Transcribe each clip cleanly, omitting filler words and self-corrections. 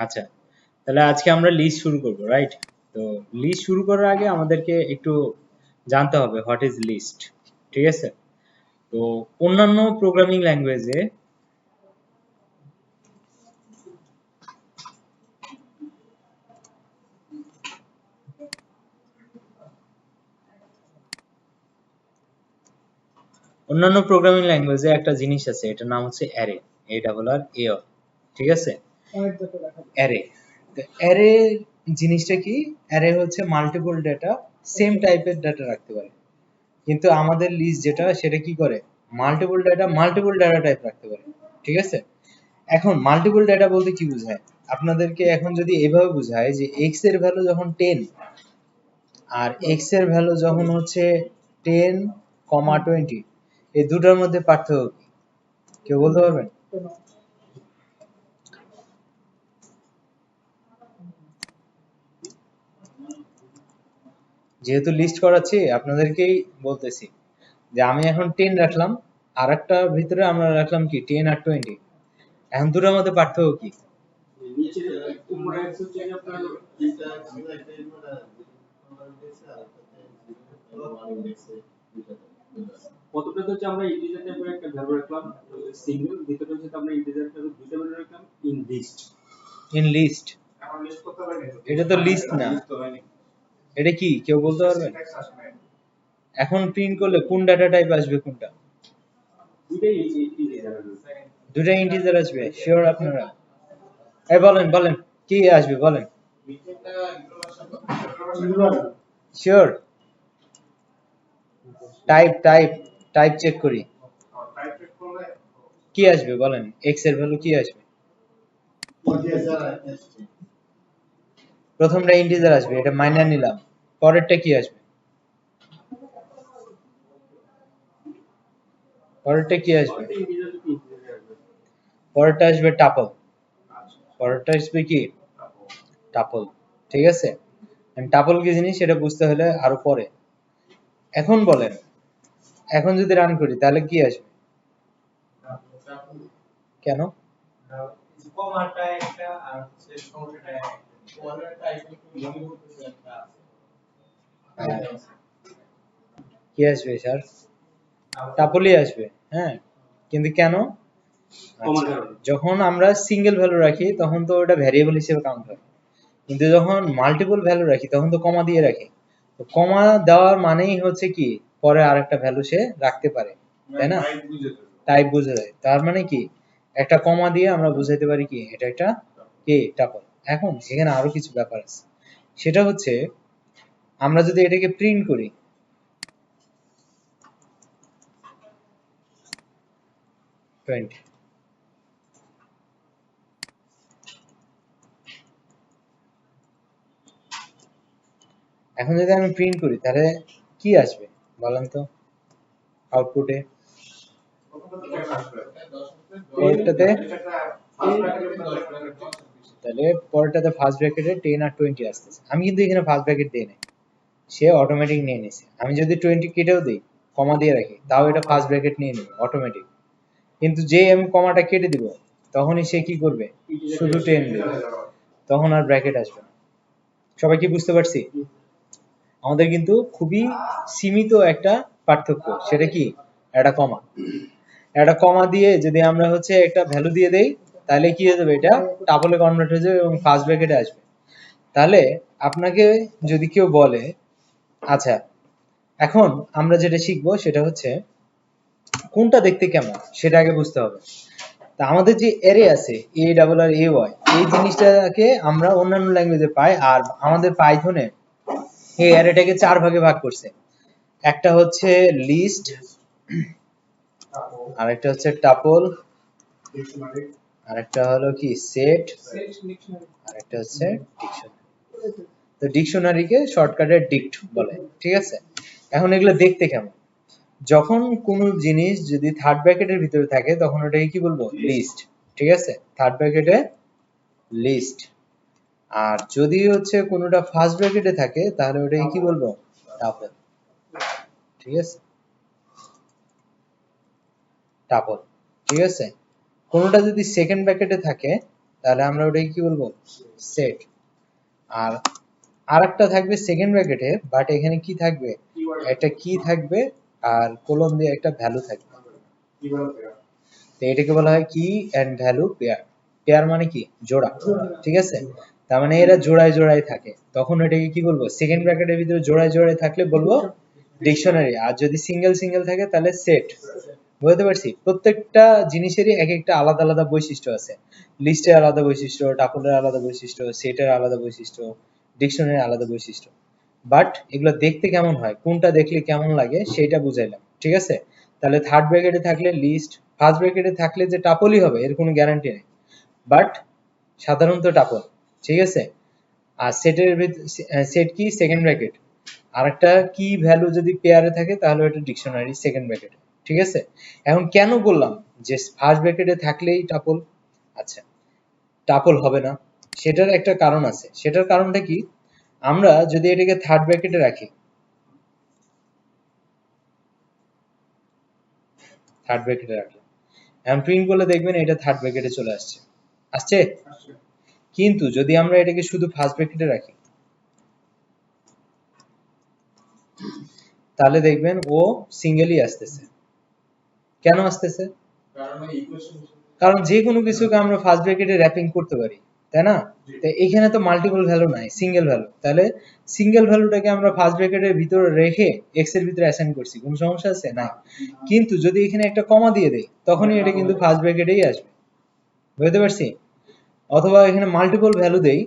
আচ্ছা, তাহলে আজকে আমরা লিস্ট শুরু করব, রাইট? তো লিস্ট শুরু করার আগে আমাদেরকে একটু জানতে হবে হোয়াট ইজ লিস্ট। ঠিক আছে? তো অন্যান্য প্রোগ্রামিং ল্যাঙ্গুয়েজে একটা জিনিস আছে, এটার নাম হচ্ছে অ্যারে। ARRAY। ঠিক আছে? অ্যারে। তো অ্যারে জিনিসটা কি? অ্যারে হচ্ছে মাল্টিপল ডেটা, সেম টাইপের ডেটা রাখতে পারে। কিন্তু আমাদের লিস্ট যেটা, সেটা কি করে? মাল্টিপল ডেটা টাইপ রাখতে পারে। ঠিক আছে? এখন মাল্টিপল ডেটা বলতে কি বোঝায়? আপনাদেরকে এখন যদি এভাবে বোঝায় যে এক্স এর ভ্যালু যখন 10 আর এক্স এর ভ্যালু যখন হচ্ছে 10, 20, এই দুটার মধ্যে পার্থক্য কি? কেউ বলতে পারবেন? যেহেতু লিস্ট করাচ্ছি আপনাদেরকেই বলতেছি যে আমি এখন 10 রাখলাম, আর একটা ভিতরে আমরা রাখলাম কি 10 আর 20। এখন দুটার মধ্যে পার্থক্য কি? প্রথমটাতে হচ্ছে আমরা ইন্টিজার টাইপের একটা ভ্যালু রাখলাম সিঙ্গেল, দ্বিতীয়টা হচ্ছে আমরা ইন্টিজার টাইপের দুইটা ভ্যালু রাখলাম ইন লিস্ট। In list? এখন লিস্ট করতে লাগে, এটা তো লিস্ট না, এটা কি কেউ বলতে পারবেন? এখন প্রিন্ট করলে কোন ডাটা টাইপ আসবে? কোনটা? দুইটাই ইন্টিজার আসবে। দুটা ইন্টিজার আসবে? শিওর আপনারা? এই বলেন বলেন কি আসবে বলেন। Sure? Type type type check করি, কি আসবে বলেন? এক্স এর ভ্যালু কি আসবে? প্রথমটা ইন্টিজার আসবে, এটা মাইনে নিলাম। পরেরটা কি আসবে? পরেরটা কি আসবে? পরেরটা আসবে টাপল। পরেরটা আসবে কি? টাপল। ঠিক আছে? টাপল কি জিনিস সেটা বুঝতে হলে আরো পরে। এখন বলেন, এখন যদি রান করি তাহলে কি আসবে? কেন? কি আসবে স্যার? টাপলই আসবে। হ্যাঁ, কিন্তু কেন? আচ্ছা, যখন আমরা সিঙ্গেল ভ্যালু রাখি তখন তো ওটা ভ্যারিয়েবল হিসেবে কাউন্ট হয়, কিন্তু যখন মাল্টিপল ভ্যালু রাখি তখন তো কমা দিয়ে রাখি। তো কমা দেওয়ার মানেই হচ্ছে কি, পরে আরেকটা ভ্যালু সে রাখতে পারে, তাই না? টাইপ বুঝে যায়। তার মানে কি, একটা কমা দিয়ে আমরা বুঝাইতে পারি কি এটা একটা কি টাপল। এখন এখানে আরো কিছু ব্যাপার আছে, সেটা হচ্ছে আমরা যদি এটাকে প্রিন্ট করি, এখন যদি আমি প্রিন্ট করি তাহলে কি আসবে বলেন তো আউটপুটে? পরেরটাতে, তাহলে পরেরটাতে ফার্স্ট ব্র্যাকেটে 10 আর 20 আসতেছে। আমি কিন্তু এখানে ফার্স্ট ব্র্যাকেট দেই নাই, সে অটোমেটিক নিয়ে নিছে। আমি যদি 20 কেটেও দেই, কমা দিয়ে রাখি, তাও এটা ফার্স্ট ব্র্যাকেট নিয়ে নেবে অটোমেটিক। কিন্তু যে আমি কমাটা কেটে দিব তখনই সে কি করবে? শুধু 10 দেবে, তখন আর ব্র্যাকেট আসবে না। সবাই কি বুঝতে পারছি? আমাদের কিন্তু খুবই সীমিত একটা পার্থক্য, সেটা কি? একটা কমা। একটা কমা দিয়ে যদি আমরা হচ্ছে একটা ভ্যালু দিয়ে দেই তাহলে কি হয়ে যাবে? এটা টাবলে কনভার্ট হয়ে যাবে এবং ফার্স্ট ব্র্যাকেটে আসবে। তাহলে আপনাকে যদি কেউ বলে, আচ্ছা এখন আমরা যেটা শিখবো সেটা হচ্ছে কোনটা দেখতে কেমন সেটা আগে বুঝতে হবে। তা আমাদের যে অ্যারে আছে ARRAY, এই জিনিসটাকে আমরা অন্যান্য ল্যাঙ্গুয়েজে পাই, আর আমাদের পাইথনে এই অ্যারেটাকে 4 ভাগে ভাগ করছে। একটা হচ্ছে লিস্ট, আরেকটা হচ্ছে টাপল, আরেকটা হলো কি সেট, আরেকটা হচ্ছে ডিকশনারি। তো ডিকশনারিকে শর্টকাটে ডিক্ট বলে। ঠিক আছে? এখন এগুলো দেখতে কেমন? যখন কোনো জিনিস যদি থার্ড ব্র্যাকেটের ভিতরে থাকে তখন ওটাকে কি বলবো? লিস্ট। ঠিক আছে? থার্ড ব্র্যাকেটে লিস্ট। আর যদি হচ্ছে কোনোটা ফার্স্ট ব্র্যাকেটে থাকে তাহলে ওটাকে কি বলবো? টাপল। ঠিক আছে? টাপল। ঠিক আছে? কোনোটা যদি সেকেন্ড ব্র্যাকেটে থাকে তাহলে আমরা ওটাকে কি বলবো, সেট। আর আরেকটা থাকবে সেকেন্ড ব্র্যাকেটে, বাট এখানে কি থাকবে, একটা কি থাকবে আর কোলন দিয়ে একটা ভ্যালু থাকবে। তো এটাকে বলা হয় কি এন্ড ভ্যালু পেয়ার। পেয়ার মানে কি, জোড়া, ঠিক আছে। তার মানে এরা জোড়ায় জোড়ায় থাকে, তখন এটাকে কি বলবো, সেকেন্ড ব্র্যাকেটের ভিতরে জোড়ায় জোড়ায় থাকলে বলবো ডিকশনারি, আর যদি সিঙ্গেল সিঙ্গেল থাকে তাহলে সেট। বুঝতে পারছি, প্রত্যেকটা জিনিসেরই এক একটা আলাদা আলাদা বৈশিষ্ট্য আছে। লিস্টের আলাদা বৈশিষ্ট্য, টাপলের আলাদা বৈশিষ্ট্য, সেটের আলাদা বৈশিষ্ট্য, ডিকশনারির আলাদা বৈশিষ্ট্য। বাট এগুলো দেখতে কেমন হয়, কোনটা দেখলে কেমন লাগে সেটা বুঝাইলাম, ঠিক আছে। তাহলে থার্ড ব্র্যাকেটে থাকলে লিস্ট, ফার্স্ট ব্র্যাকেটে থাকলে যে টাপলই হবে এর কোনো গ্যারান্টি নেই, বাট সাধারণত টাপল, ঠিক আছে। আর সেটের সেট কি, সেকেন্ড ব্র্যাকেট। আর একটা কি ভ্যালু যদি পেয়ারে থাকে তাহলে ওটা ডিকশনারি সেকেন্ড ব্র্যাকেটে, ঠিক আছে। এখন কেন বললাম যে ফার্স্ট ব্র্যাকেটে থাকলেই টাপল, আচ্ছা টাপল হবে না, সেটার একটা কারণ আছে। সেটার কারণটা কি, আমরা যদি এটাকে থার্ড ব্র্যাকেটে রাখি, থার্ড ব্র্যাকেটে রাখলাম, এখন প্রিন্ট করলে দেখবেন এটা থার্ড ব্র্যাকেটে চলে আসছে, আসছে। কিন্তু যদি আমরা এটাকে শুধু ফার্স্ট ব্র্যাকেটে রাখি তাহলে দেখবেন ও সিঙ্গেলই আসতেছে। কেন আসতেছে, কারণ যে কোনো কিছুকে আমরা ফার্স্ট ব্র্যাকেটে র্যাপিং করতে পারি, তাই না। তো এখানে তো মাল্টিপল ভ্যালু নাই, সিঙ্গেল ভ্যালু, তাহলে সিঙ্গেল ভ্যালুটাকে আমরা ফার্স্ট ব্র্যাকেটের ভিতরে রেখে এক্স এর ভিতরে অ্যাসাইন করছি, কোনো সমস্যা আছে না। কিন্তু যদি এখানে একটা কমা দিয়ে দেই তখনই এটা কিন্তু ফার্স্ট ব্র্যাকেটেই আসবে, বুঝতে পারছি। অথবা এখানে মাল্টিপল ভ্যালু দেই,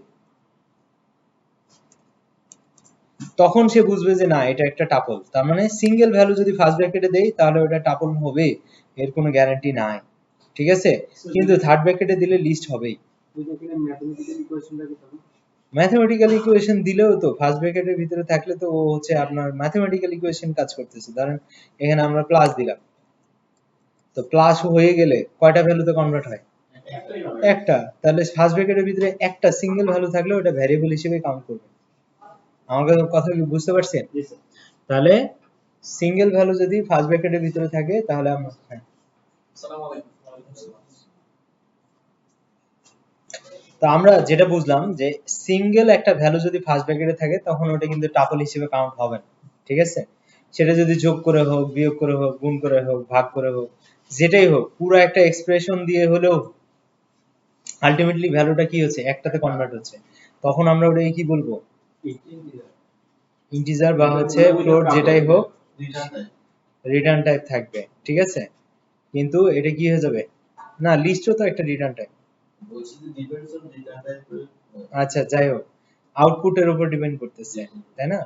তখন সে বুঝবে যে না এটা একটা টাপল। তার মানে সিঙ্গেল ভ্যালু যদি ফার্স্ট ব্র্যাকেটে দেই তাহলে ওটা টাপল হবে, এর কোনো গ্যারান্টি নাই, ঠিক আছে। কিন্তু থার্ড ব্র্যাকেটে দিলে লিস্ট হবেই। ম্যাথমেটিক্যাল ইকুয়েশন দিলেও তো ফার্স্ট ব্র্যাকেটের ভিতরে থাকলে তো ও হচ্ছে আপনার ম্যাথমেটিক্যাল ইকুয়েশন কাজ করতেছে। ধরেন এখানে আমরা প্লাস দিলাম, তো প্লাস হয়ে গেলে কয়টা ভ্যালুতে কনভার্ট হয়, একটা। তাহলে ফার্স্ট ব্র্যাকেটের ভিতরে একটা সিঙ্গেল ভ্যালু থাকলে ওটা ভ্যারিয়েবল হিসেবে কাউন্ট করবে। আমাকে কথা কি বুঝতে পারছেন? তাহলে সিঙ্গেল ভ্যালু যদি ফার্স্ট ব্র্যাকেটের ভিতরে থাকে তাহলে আমরা, হ্যাঁ তো আমরা যেটা বুঝলাম যে সিঙ্গেল একটা ভ্যালু যদি ফার্স্ট ব্র্যাকেটে থাকে তখন ওটা কিন্তু টাপল হিসেবে কাউন্ট হবে না, ঠিক আছে। সেটা যদি যোগ করে হোক, বিয়োগ করে হোক, গুণ করে হোক, ভাগ করে হোক, যেটাই হোক, পুরো একটা এক্সপ্রেশন দিয়ে হলেও আলটিমেটলি ভ্যালুটা কি হচ্ছে, একটাতে কনভার্ট হচ্ছে। তখন আমরা ওটাকে কি বলবো, ইন্টিজার বা হচ্ছে ফ্লোট, যেটাই হোক রিটার্ন টাইপ থাকবে, ঠিক আছে। কিন্তু এটা কি হয়ে যাবে, না লিস্টও তো একটা রিটার্ন টাইপ, আচ্ছা যাই হোক, আউটপুটের উপর ডিপেন্ড করতেছে, তাই না।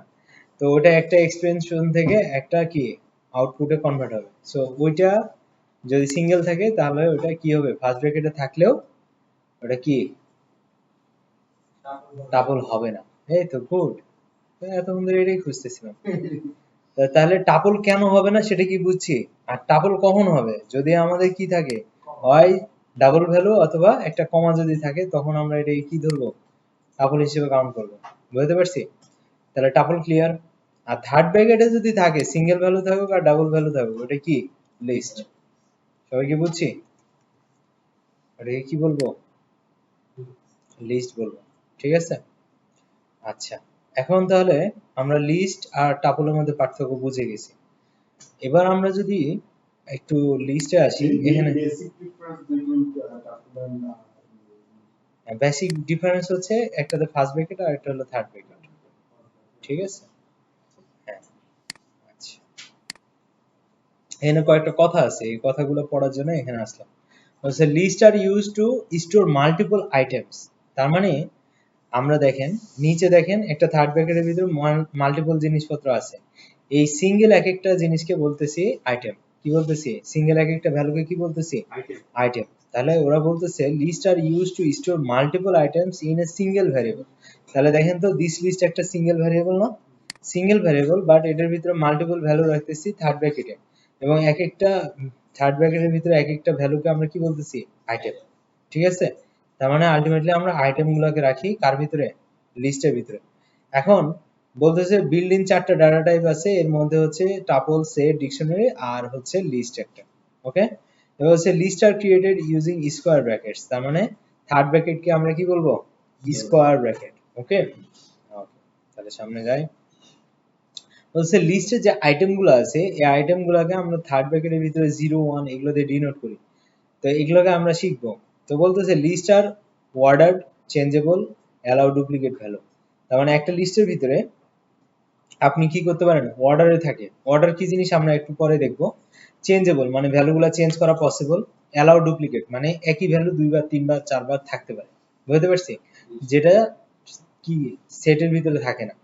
তো ওটা একটা এক্সপেনশন থেকে একটা কি আউটপুটে কনভার্ট হবে। সো ওইটা যদি সিঙ্গেল থাকে তাহলে ওটা কি হবে, ফার্স্ট ব্র্যাকেটে থাকলেও ওটা কি টাপল হবে না। এই তো গুড, এতক্ষণ ধরে এটাই খুঁজতেছিলাম। তাহলে টাপল কেন হবে না সেটা কি বুঝছি। আর টাপল কখন হবে, যদি আমাদের কি থাকে, হয় ডাবল ভ্যালু অথবা একটা কমা যদি থাকে, তখন আমরা এটাকে কি ধরবো, টাপল হিসেবে কাউন্ট করবো, বুঝতে পারছি। তাহলে টাপল ক্লিয়ার। আর থার্ড ব্র্যাকেটে যদি থাকে সিঙ্গেল ভ্যালু থাকুক আর ডাবল ভ্যালু থাকুক, ওটা কি লিস্ট। সবাই কি বুঝছি, ওটাকে কি বলবো, লিস্ট বলবো, ঠিক আছে। আচ্ছা, এখন তাহলে আমরা লিস্ট আর টাপলের মধ্যে পার্থক্য বুঝে গেছি। এবার আমরা যদি একটু লিস্টে আসি, এখানে বেসিক ডিফারেন্স হচ্ছে একটাতে ফার্স্ট ব্র্যাকেট আর একটা হলো থার্ড ব্র্যাকেট, ঠিক আছে। হ্যাঁ আচ্ছা, এখানে কয়েকটা কথা আছে, এই কথাগুলো পড়ার জন্য এখানে আসলাম। হচ্ছে list are use to store multiple items. তার মানে আমরা দেখেন নিচে দেখেন একটা থার্ড ব্র্যাকেটের ভিতরে মাল্টিপল জিনিসপত্র আছে। এই সিঙ্গেল এক একটা জিনিসকে বলতেছি আইটেম। কি বলতেছি, সিঙ্গেল এক একটা ভ্যালুকে কি বলতেছি, আইটেম। তাহলে ওরা বলতেছে list are use to store multiple items in a single variable. তাহলে দেখেন তো দিস লিস্ট একটা সিঙ্গেল ভ্যারিয়েবল না, সিঙ্গেল ভ্যারিয়েবল, বাট এটার ভিতরে মাল্টিপল ভ্যালু রাখতেছি থার্ড ব্র্যাকেটে, এবং এক একটা থার্ড ব্র্যাকেটের ভিতরে এক একটা ভ্যালুকে আমরা কি বলতেছি, আইটেম, ঠিক আছে। তার মানে আলটিমেটলি আমরা আইটেম গুলোকে রাখি কার ভিতরে, লিস্টের ভিতরে। এখন বলতেছে বিল্ড ইন 4টা ডাটা টাইপ আছে, এর মধ্যে হচ্ছে টাপল, সেট, ডিকশনারি আর হচ্ছে লিস্ট একটা, ওকে। এবার হচ্ছে list are created using square brackets. তার মানে থার্ড ব্র্যাকেট কে আমরা কি বলবো, স্কোয়ার ব্র্যাকেট। ওকে, তাহলে সামনে যাই। বলছে লিস্টে যে আইটেমগুলো আছে এই আইটেমগুলোকে আমরা থার্ড ব্র্যাকেটের ভিতরে 0 1 এগুলো দিয়ে ডিনোট করি। তো এগুলোকে আমরা শিখবো। তো বলতেছে list are ordered changeable, allow duplicate value. তার মানে একটা লিস্টের ভিতরে আপনি কি করতে পারেন, অর্ডারে থাকে। অর্ডার কি জিনিস আমরা একটু পরে দেখবো। চেঞ্জেবল মানে ভ্যালুগুলো চেঞ্জ করা পসিবল। অ্যালাউ ডুপ্লিকেট মানে একই ভ্যালু 2 বার 3 বার 4 বার থাকতে পারে। বুঝতে পারছি? যেটা কি সেটের ভিতরে থাকে না।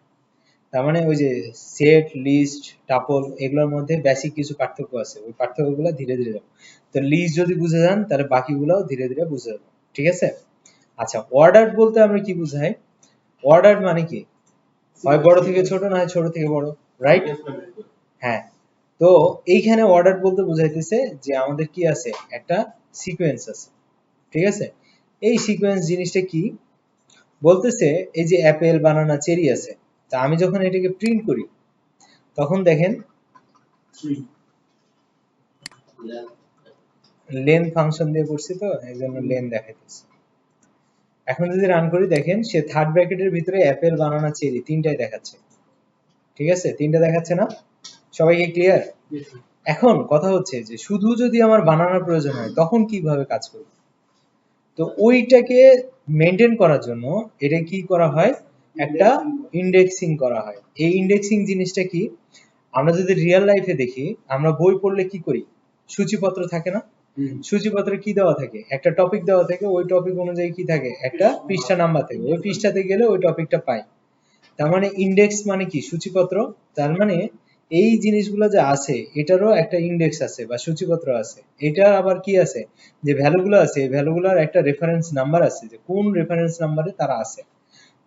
তার মানে ওই যে সেট, লিস্ট, টাপল এগুলোর মধ্যে বেসিক কিছু পার্থক্য আছে। ওই পার্থক্যগুলো ধীরে ধীরে যাবো। তো লিস্ট যদি বুঝে যান তাহলে বাকিগুলোও ধীরে ধীরে বুঝে যাবো। ঠিক আছে? আচ্ছা, অর্ডার বলতে আমরা কি বুঝাই? অর্ডার মানে কি? হয় বড় থেকে ছোট, না হয় ছোট থেকে বড়, রাইট? হ্যাঁ। তো এইখানে অর্ডার বলতে বোঝাইতেছে যে আমাদের কি আছে, একটা সিকোয়েন্স আছে। ঠিক আছে? এই সিকোয়েন্স জিনিসটা কি বলতেছে, এই যে অ্যাপেল, বানানা, চেরি আছে। তা আমি যখন এটাকে প্রিন্ট করি তখন দেখেন লেন ফাংশন দিয়ে করছি, তো এই জন্য লেন দেখাইতেছে। এখন যদি রান করি দেখেন সে থার্ড ব্র্যাকেটের ভিতরে অ্যাপেল, বানানা, চেরি তিনটাই দেখাচ্ছে। ঠিক আছে? তিনটা দেখাচ্ছে না? সবাইকে ক্লিয়ার? এখন কথা হচ্ছে যে শুধু যদি আমার বানানোর প্রয়োজন হয় তখন কিভাবে কাজ করব? তো ওইটাকে মেনটেন করার জন্য এটা কি করা হয়, একটা ইন্ডেক্সিং করা হয়। এই ইন্ডেক্সিং জিনিসটা কি, আমরা যদি রিয়েল লাইফে দেখি, আমরা বই পড়লে কি করি, সূচিপত্র থাকে না? সূচিপত্রে কি দেওয়া থাকে, একটা টপিক দেওয়া থাকে, ওই টপিক অনুযায়ী কি থাকে, একটা পৃষ্ঠা নাম্বার থাকে, ওই পৃষ্ঠাতে গেলে ওই টপিকটা পাই। তার মানে ইন্ডেক্স মানে কি, সূচিপত্র। তার মানে এই জিনিসগুলো যে আছে এটারও একটা ইন্ডেক্স আছে বা সূচিপত্র আছে। এটা আবার কি আছে, যে ভ্যালুগুলো আছে এই ভ্যালুগুলোর একটা রেফারেন্স নাম্বার আছে, যে কোন রেফারেন্স নাম্বারে তারা আছে।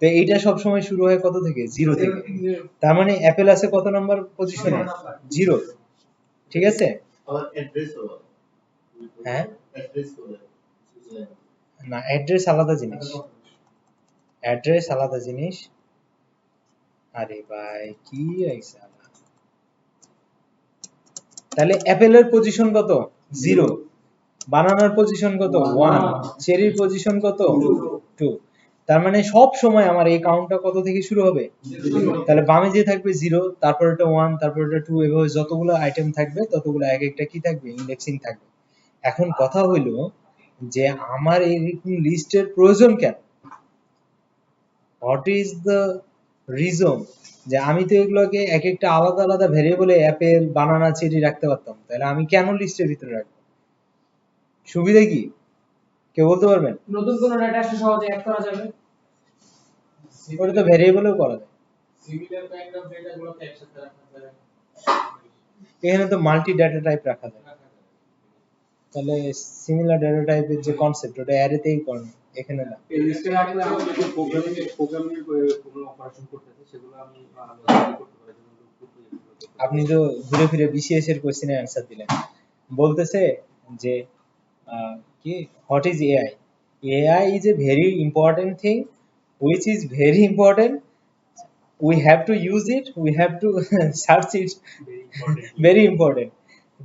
তো এইটা সব সময় শুরু হয় কত থেকে, 0 থেকে। তার মানে অ্যাপেল আছে কত নাম্বার পজিশনে, 0। ঠিক আছে? হ্যাঁ, না অ্যাড্রেস আলাদা জিনিস, অ্যাড্রেস আলাদা জিনিস। আরে ভাই কি আইছে, তাহলে অ্যাপেলের পজিশন কত, 0। বানানার পজিশন কত, 1। চেরির পজিশন কত, 2। তার মানে সব সময় আমার এই কাউন্টটা কত থেকে শুরু হবে, তাহলে বামে যে থাকবে 0, তারপর এটা 1, তারপর এটা 2, এভাবে যতগুলো আইটেম থাকবে ততগুলো এক একটা কি থাকবে, ইন্ডেক্সিং থাকবে। এখন কথা হইলো যে আমার এইরকম লিস্টের প্রয়োজন কেন, হোয়াট ইজ দ্য রিজন, যে আমি তো এগুলোকে এক একটা আলাদা আলাদা ভেরিয়েবলে অ্যাপেল, বানানা, চেরি রাখতে পারতাম, তাহলে আমি কেন লিস্টের ভিতরে রাখবো? সুবিধা কি কেউ বলতে পারবেন? নতুন কোন ডেটা আসলে সহজে অ্যাড করা যাবে। ওটা তো ভেরিয়েবলেও করা যায়। সিমিলার কাইন্ড অফ ডেটা গুলোকে একসাথে রাখা যায়। এখানে তো মাল্টি ডেটা টাইপ রাখা যায়। তাহলে সিমিলার ডেটা টাইপের যে কনসেপ্ট ওটা অ্যারেতেই করেন, এখানে না। এই লিস্টে রাখলে আমি যদি প্রোগ্রামিং কোনো অপারেশন করতেছি সেগুলো আমি করতে পারি। আপনি তো ঘুরে ফিরে বিসিএস এর কোশ্চেনের অ্যানসার দিলেন। বলতেছে যে কি, what is AI? AI is a very important thing which is very important. We have to use it, we have to search it, very important.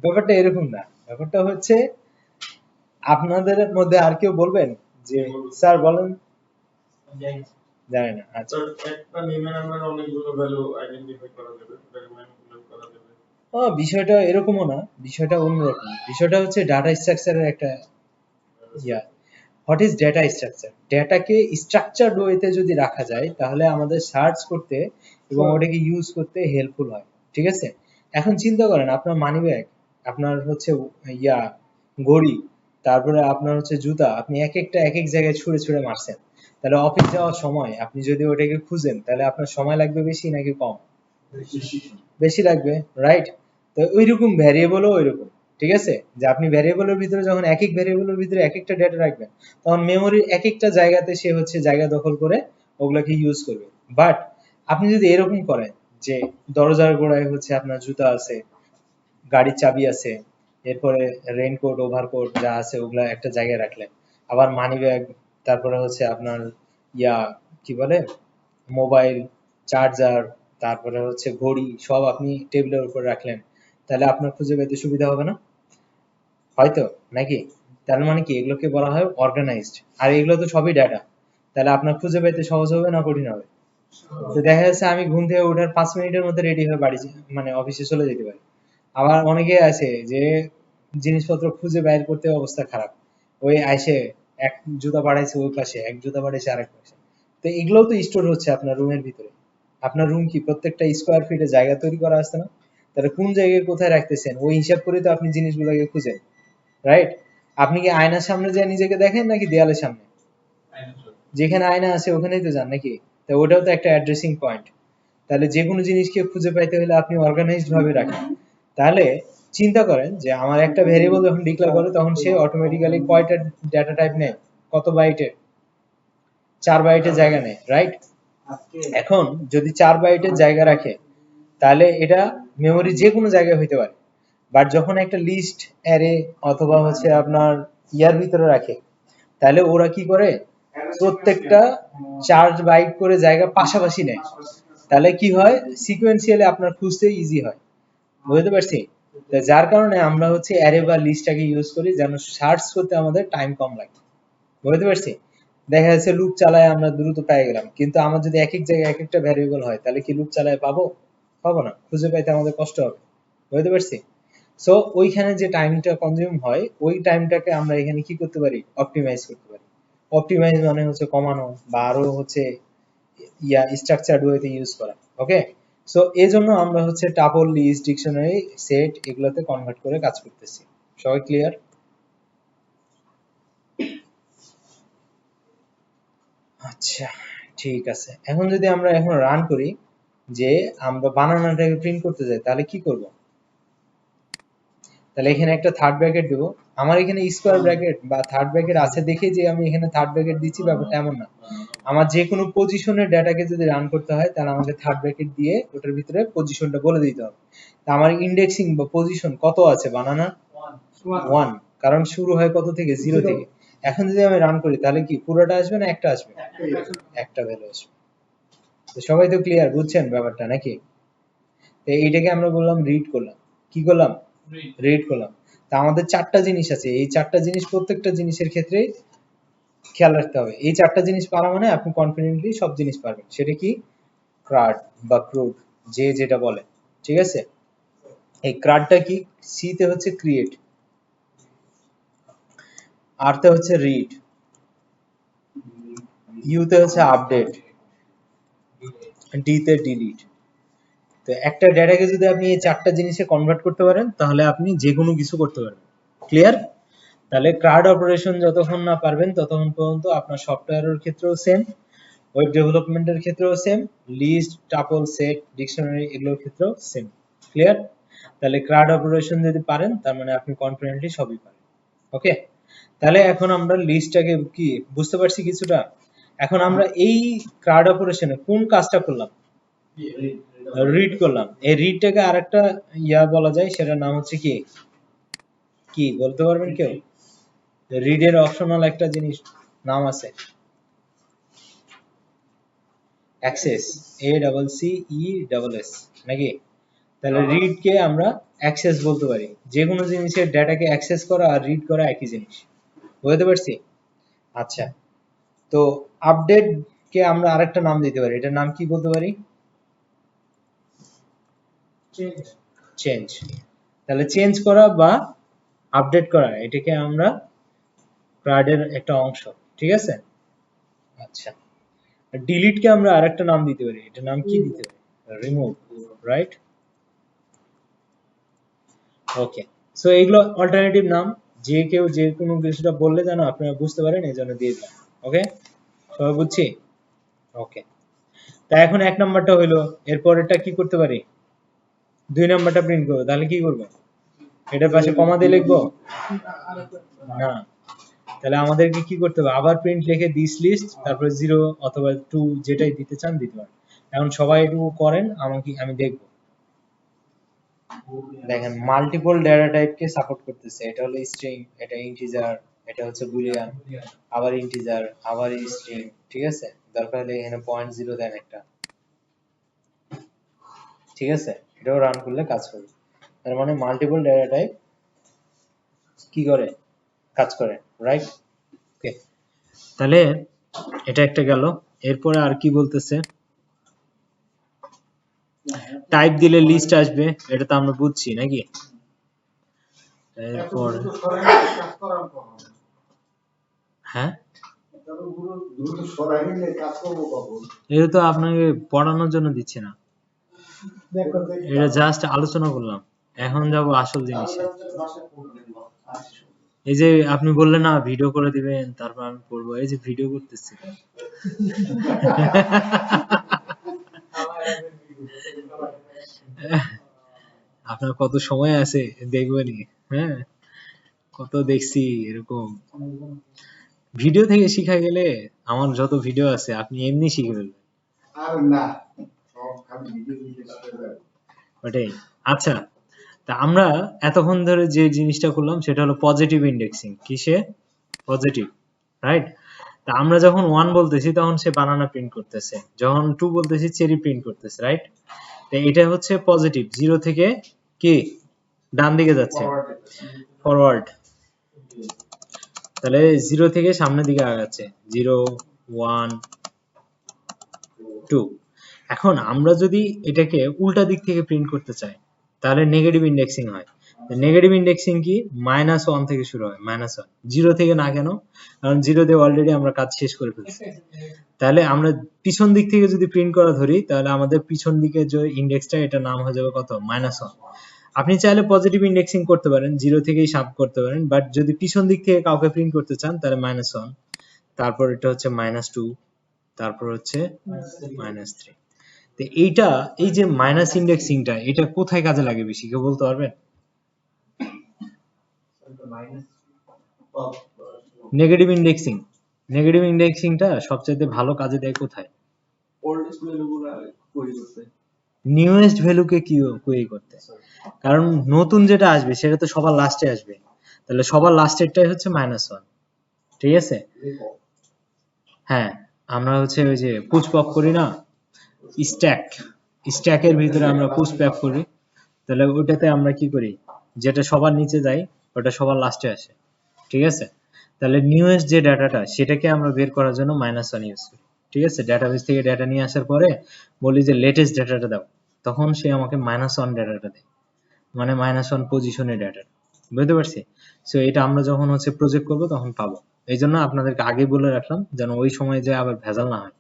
ব্যাপারটা এরকম না, ব্যাপারটা হচ্ছে আপনাদের মধ্যে আর কেউ বলবেন যে স্যার বলেন, জানেন না? আচ্ছা, একটা নেমে নাম্বার অনেকগুলো ভ্যালু আইডেন্টিফাই করা যাবে, ওটাকে ম্যানিপুলেট করা যাবে। বিষয়টা এরকমও না, বিষয়টা অন্যরকম। বিষয়টা হচ্ছে ডাটা স্ট্রাকচারের একটা ইয়া। What is data structure? ডেটাকে স্ট্রাকচারড ওয়েতে যদি রাখা যায় তাহলে আমাদের সার্চ করতে এবং ওটাকে ইউজ করতে হেল্পফুল হয়। ঠিক আছে? এখন চিন্তা করেন আপনার মানি ব্যাগ, আপনার হচ্ছে ইয়া ঘড়ি, তারপরে আপনার হচ্ছে জুতা, আপনি এক একটা এক এক জায়গায় ছুঁড়ে ছুঁড়ে মারছেন। তাহলে অফিস যাওয়ার সময় আপনি যদি ওটাকে খুঁজেন তাহলে আপনার সময় লাগবে বেশি নাকি কম? বেশি লাগবে, রাইট? তো ওইরকম ভ্যারিয়েবলও ওইরকম। ঠিক আছে? যে আপনি ভ্যারিয়েবলের ভিতরে যখন এক এক ভ্যারিয়েবলের ভিতরে এক একটা ডেটা রাখবেন তখন মেমোরির এক একটা জায়গাতে সে হচ্ছে জায়গা দখল করে ওগুলাকে ইউজ করবে। বাট আপনি যদি এরকম করেন যে দরজার গোড়ায় হচ্ছে আপনার জুতা আছে, গাড়ির চাবি আছে, এরপরে রেইনকোট, ওভারকোট যা আছে ওগুলা একটা জায়গায় রাখলেন, আবার মানি ব্যাগ, তারপরে হচ্ছে আপনার ইয়া কি বলে মোবাইল, চার্জার, তারপরে হচ্ছে ঘড়ি, সব আপনি টেবিলের উপর রাখলেন, তাহলে আপনার খুঁজে পেতে সুবিধা হবে না? হয়তো নাকি? তার মানে কি এগুলোকে বলা হয় অর্গানাইজড। আর এগুলো তো সবই ডাটা, তাহলে আপনার খুঁজে পেতে সহজ হবে না কঠিন হবে? তো দেখা যাচ্ছে আমি ঘুম থেকে ওঠার 5 মিনিটের মধ্যে রেডি হয়ে বাড়ি মানে অফিসে চলে যেতে পারি। আবার অনেকে আছে যে জিনিসপত্র খুঁজে বাইর করতে অবস্থা খারাপ, ওই আইসে এক জুতা বাড়াইছে ওই পাশে, এক জুতা বাড়াইছে আরেক পাশে। তো এগুলোও তো স্টোর হচ্ছে আপনার রুমের ভিতরে। আপনার রুম কি প্রত্যেকটা স্কোয়ার ফিটে জায়গা তৈরি করা আছে না? তাহলে কোন জায়গায় কোথায় রাখতেছেন ওই হিসাব করে তো আপনি জিনিসগুলোকে খুঁজেন, রাইট? আপনি কি আয়নার সামনে যায় নিজেকে দেখেন নাকি দেয়ালের সামনে? যেখানে আয়না আছে ওখানেই তো যান নাকি? তো ওটাও তো একটা অ্যাড্রেসিং পয়েন্ট। তাহলে যে কোনো জিনিসকে খুঁজে পাইতে হলে আপনি অর্গানাইজড ভাবে রাখেন। তাহলে চিন্তা করেন যে আমার একটা ভেরিয়েবল যখন ডিক্লেয়ার করে তখন সে অটোমেটিক্যালি কয়টা ডেটা টাইপ নেয়, কত বাইটের? 4 বাইটের জায়গা নেয়, রাইট? এখন যদি 4 বাইটের জায়গা রাখে তাহলে এটা মেমোরি যে কোনো জায়গায় হইতে পারে। বাট যখন একটা লিস্ট অ্যারে অথবা হচ্ছে আপনার ইয়ার ভিতরে রাখে, তাহলে ওরা কি করে প্রত্যেকটা 4 বাইট করে জায়গা পাশাপাশি নেয়। তাহলে কি হয় সিকোয়েন্সিয়ালি আপনার খুঁজতে ইজি হয়। বুঝতে পারছি? তো যার কারণে আমরা হচ্ছে অ্যারে বা লিস্টটাকে ইউজ করি যেন সার্চ করতে আমাদের টাইম কম লাগে। বুঝতে পারছি? দেখা যাচ্ছে লুপ চালায় আমরা দ্রুত পেয়ে গেলাম, কিন্তু আমার যদি এক এক জায়গায় এক একটা ভ্যারিয়েবল হয় তাহলে কি লুপ চালায় পাবো? পাবো না, খুঁজে পাইতে আমাদের কষ্ট হবে। বুঝতে পারছি? সো ওইখানে যে টাইমটা কনজিউম হয় ওই টাইমটাকে আমরা এখানে কি করতে পারি? অপটিমাইজ করতে পারি। অপটিমাইজ মানে হচ্ছে কমানো বা আরো হচ্ছে স্ট্রাকচারড ওয়েতে ইউজ করা। ওকে, সো এই জন্য আমরা হচ্ছে টাপল, লিস্ট, ডিকশনারি, সেট এগুলোতে কনভার্ট করে কাজ করতেছি। সবাই ক্লিয়ার? আচ্ছা, ঠিক আছে। এখন যদি আমরা এখন রান করি যে আমরা বানানাটাকে প্রিন্ট করতে যাই তাহলে কি করব? তাহলে এখানে একটা থার্ড ব্র্যাকেট দেব। আমার এখানে স্কোয়ার ব্র্যাকেট বা থার্ড ব্র্যাকেট আছে দেখে যে আমি এখানে থার্ড ব্র্যাকেট দিচ্ছি ব্যাপারটা এমন না। আমার যে কোনো পজিশনের ডাটাকে যদি রান করতে হয় তাহলে আমাকে থার্ড ব্র্যাকেট দিয়ে ওটার ভিতরে পজিশনটা বলে দিতে হবে। তা আমার ইন্ডেক্সিং বা পজিশন কত আছে বানানা? 1, কারণ শুরু হয় কত থেকে? 0 থেকে। এখন যদি আমি রান করি তাহলে কি পুরোটা আসবে না একটা আসবে? একটা ভ্যালু আসবে। তো সবাই তো ক্লিয়ার, বুঝছেন ব্যাপারটা নাকি? তো এইটাকে আমরা বললাম রিড করলাম। কি করলাম? রিড করলাম। তা আমাদের 4টা জিনিস আছে, এই 4টা জিনিস প্রত্যেকটা জিনিসের ক্ষেত্রে খেয়াল রাখতে হবে। এই 4টা জিনিস পারা মানে আপনি কনফিডেন্টলি সব জিনিস পারবেন। সেটা কি? ক্রাড বা ক্রুড, যে যেটা বলে। ঠিক আছে? এই ক্রাডটা কি? সি তে হচ্ছে ক্রিয়েট, আর তে হচ্ছে রিড, ইউ তে হচ্ছে আপডেট, ডি তে ডিলিট। তো একটা ডেটাকে যদি আপনি এই 4টা জিনিসে কনভার্ট করতে পারেন তাহলে আপনি যে কোনো কিছু করতে পারবেন। ক্লিয়ার? তাহলে ক্রাড অপারেশন যতক্ষণ না পারবেন ততক্ষণ পর্যন্ত আপনার সফটওয়্যারের ক্ষেত্রেও সেম, ওয়েব ডেভেলপমেন্টের ক্ষেত্রেও same, list, tuple, set, dictionary এগুলোর ক্ষেত্রেও সেম। ক্লিয়ার? তাহলে ক্রাড অপারেশন যদি পারেন তার মানে আপনি কনফিডেন্টলি সবই পারেন। ওকে, তাহলে এখন আমরা লিস্টটাকে কি বুঝতে পারছি কিছুটা? এখন আমরা এই ক্রাড অপারেশনে কোন কাজটা করলাম? রিড করলাম। এই রিডটাকে আরেকটা বলা যায়, সেটার নাম হচ্ছে কি? কি বলতে পারবেন কেউ? রিডের অপশনাল একটা জিনিস নাম আছে, অ্যাক্সেস, ACCESS নাকি? তাহলে রিড কে আমরা অ্যাক্সেস বলতে পারি। যে কোনো জিনিসের ডেটাকে অ্যাক্সেস করা আর রিড করা একই জিনিস। বুঝতে পারছি? আচ্ছা, তো আপডেট কে আমরা আরেকটা নাম দিতে পারি, এটার নাম কি বলতে পারি? চেঞ্জ। তাহলে চেঞ্জ করা বা আপডেট করা এটাকে আমরা ক্রাডের একটা অংশ। ঠিক আছে? আচ্ছা, ডিলিট কে আমরা আরেকটা নাম দিতে পারি, এটার নাম কি দিতে পারি? Remove, right? ওকে, সো এগুলো অল্টারনেটিভ নাম, যে কেউ যে কোনো কিছুটা বললে যেন আপনারা বুঝতে পারেন এই জন্য দিয়ে দিলাম। ওকে, সবাই বুঝছি? ওকে, তা এখন 1 নাম্বারটা হইলো, এরপর এটা কি করতে পারি? 2 নাম্বারটা প্রিন্ট করব, তাহলে কি করব? এটার পাশে কমা দিয়ে লিখবো না, তাহলে আমাদেরকে কি করতে হবে? আবার প্রিন্ট লিখে দিস লিস্ট, তারপরে 0 অথবা 2 যেটাই দিতে চান দিতে পারেন। এখন সবাই একটু করেন, আমাকে আমি দেখব। দেখেন মাল্টিপল ডেটা টাইপকে সাপোর্ট করতেছে। এটা হলো স্ট্রিং, এটা ইন্টিজার, এটা হচ্ছে বুলিয়ান, আবার ইন্টিজার, আবার স্ট্রিং। ঠিক আছে? দরকার হলে এখানে 0.0 দেন একটা। ঠিক আছে? এটাও রান করলে কাজ করবে। তার মানে মাল্টিপল ডেটা টাইপ কি করে? কাজ করে, রাইট? ওকে, তাহলে এটা একটা গেল। এরপরে আর কি বলতেছে, টাইপ দিলে লিস্ট আসবে, এটা তো আমরা বুঝছি নাকি? এরপর হ্যাঁ, এটা তো আপনাকে পড়ানোর জন্য দিচ্ছি না, এটা জাস্ট আলোচনা করলাম। এখন যাব আসল জিনিসে। এই যে আপনি বললেন না ভিডিও করে দিবেন, তারপর আমি পড়বো, এই যে ভিডিও করতেছি। আপনার কত সময় আছে দেখবেনি? হ্যাঁ, কত দেখছি এরকম। ভিডিও থেকে শিখা গেলে আমার যত ভিডিও আছে আপনি এমনি শিখে ফেলবেন। ওটাই। আচ্ছা, তা আমরা এতক্ষণ ধরে যে জিনিসটা করলাম সেটা হলো পজিটিভ ইন্ডেক্সিং। কিসে? Positive, right? তা আমরা যখন 1 বলতেছি তখন সে বানানা প্রিন্ট করতেছে, যখন 2 বলতেছি চেরি প্রিন্ট করতেছে, রাইট? তো এটা হচ্ছে পজিটিভ, 0 থেকে কি ডান দিকে যাচ্ছে, ফরওয়ার্ড। তাহলে 0 থেকে সামনের দিকে আগাচ্ছে, 0 1 2। এখন আমরা যদি এটাকে উল্টা দিক থেকে প্রিন্ট করতে চাই তাহলে নেগেটিভ ইন্ডেক্সিং হয়। নেগেটিভ ইন্ডেক্সিং কি? -1 থেকে শুরু হয়, -1। 0 থেকে না, কেন? কারণ 0 দিয়ে অলরেডি আমরা কাজ শেষ করে ফেলছি। তাহলে আমরা পিছন দিক থেকে যদি প্রিন্ট করা ধরি তাহলে আমাদের পিছন দিকে যে ইন্ডেক্সটা, এটা নাম হয়ে যাবে কত? -1। আপনি চাইলে পজিটিভ ইন্ডেক্সিং করতে পারেন, 0 থেকেই সাব করতে পারেন, বাট যদি পিছন দিক থেকে কাউকে প্রিন্ট করতে চান তাহলে -1, তারপর এটা হচ্ছে -2, তারপর হচ্ছে -3। তো এইটা, এই যে মাইনাস ইন্ডেক্সিংটা, এটা কোথায় কাজে লাগে বেশি, কেউ বলতে পারবেন? নেগেটিভ ইন্ডেক্সিং, নেগেটিভ ইন্ডেক্সিংটা সবচেয়ে ভালো কাজে দেয় কোথায়? ওল্ডেস্ট ভ্যালুগুলো কোয়েরি করতে, নিউয়েস্ট ভ্যালুকে কি কোয়েরি করতে। কারণ নতুন যেটা আসবে সেটা তো সবার লাস্টে আসবে, তাহলে সবার লাস্টেরটাই হচ্ছে -1, ঠিক আছে? হ্যাঁ, আমরা হচ্ছে ওই যে পুশ পপ করি না, স্ট্যাকের ভিতরে আমরা পুশ পপ করি, তাহলে ওটাতে আমরা কি করি, যেটা সবার নিচে যায় ওটা সবার লাস্টে আসে, ঠিক আছে? তাহলে নিউয়েস্ট যে ডাটাটা সেটাকে আমরা বের করার জন্য -1 ইউজ করি, ঠিক আছে? ডাটাবেস থেকে ডাটা নিয়ে আসার পরে বলি যে লেটেস্ট ডাটাটা দাও, তখন সে আমাকে -1 ডাটাটা দেয়, মানে -1 পজিশনের ডাটা। বুঝতে পারছি? সো এটা আমরা যখন হচ্ছে প্রজেক্ট করব তখন পাবো। এই জন্য আপনাদেরকে আগে বলে রাখলাম, যেন ওই সময় যে আবার ভেজাল না হয়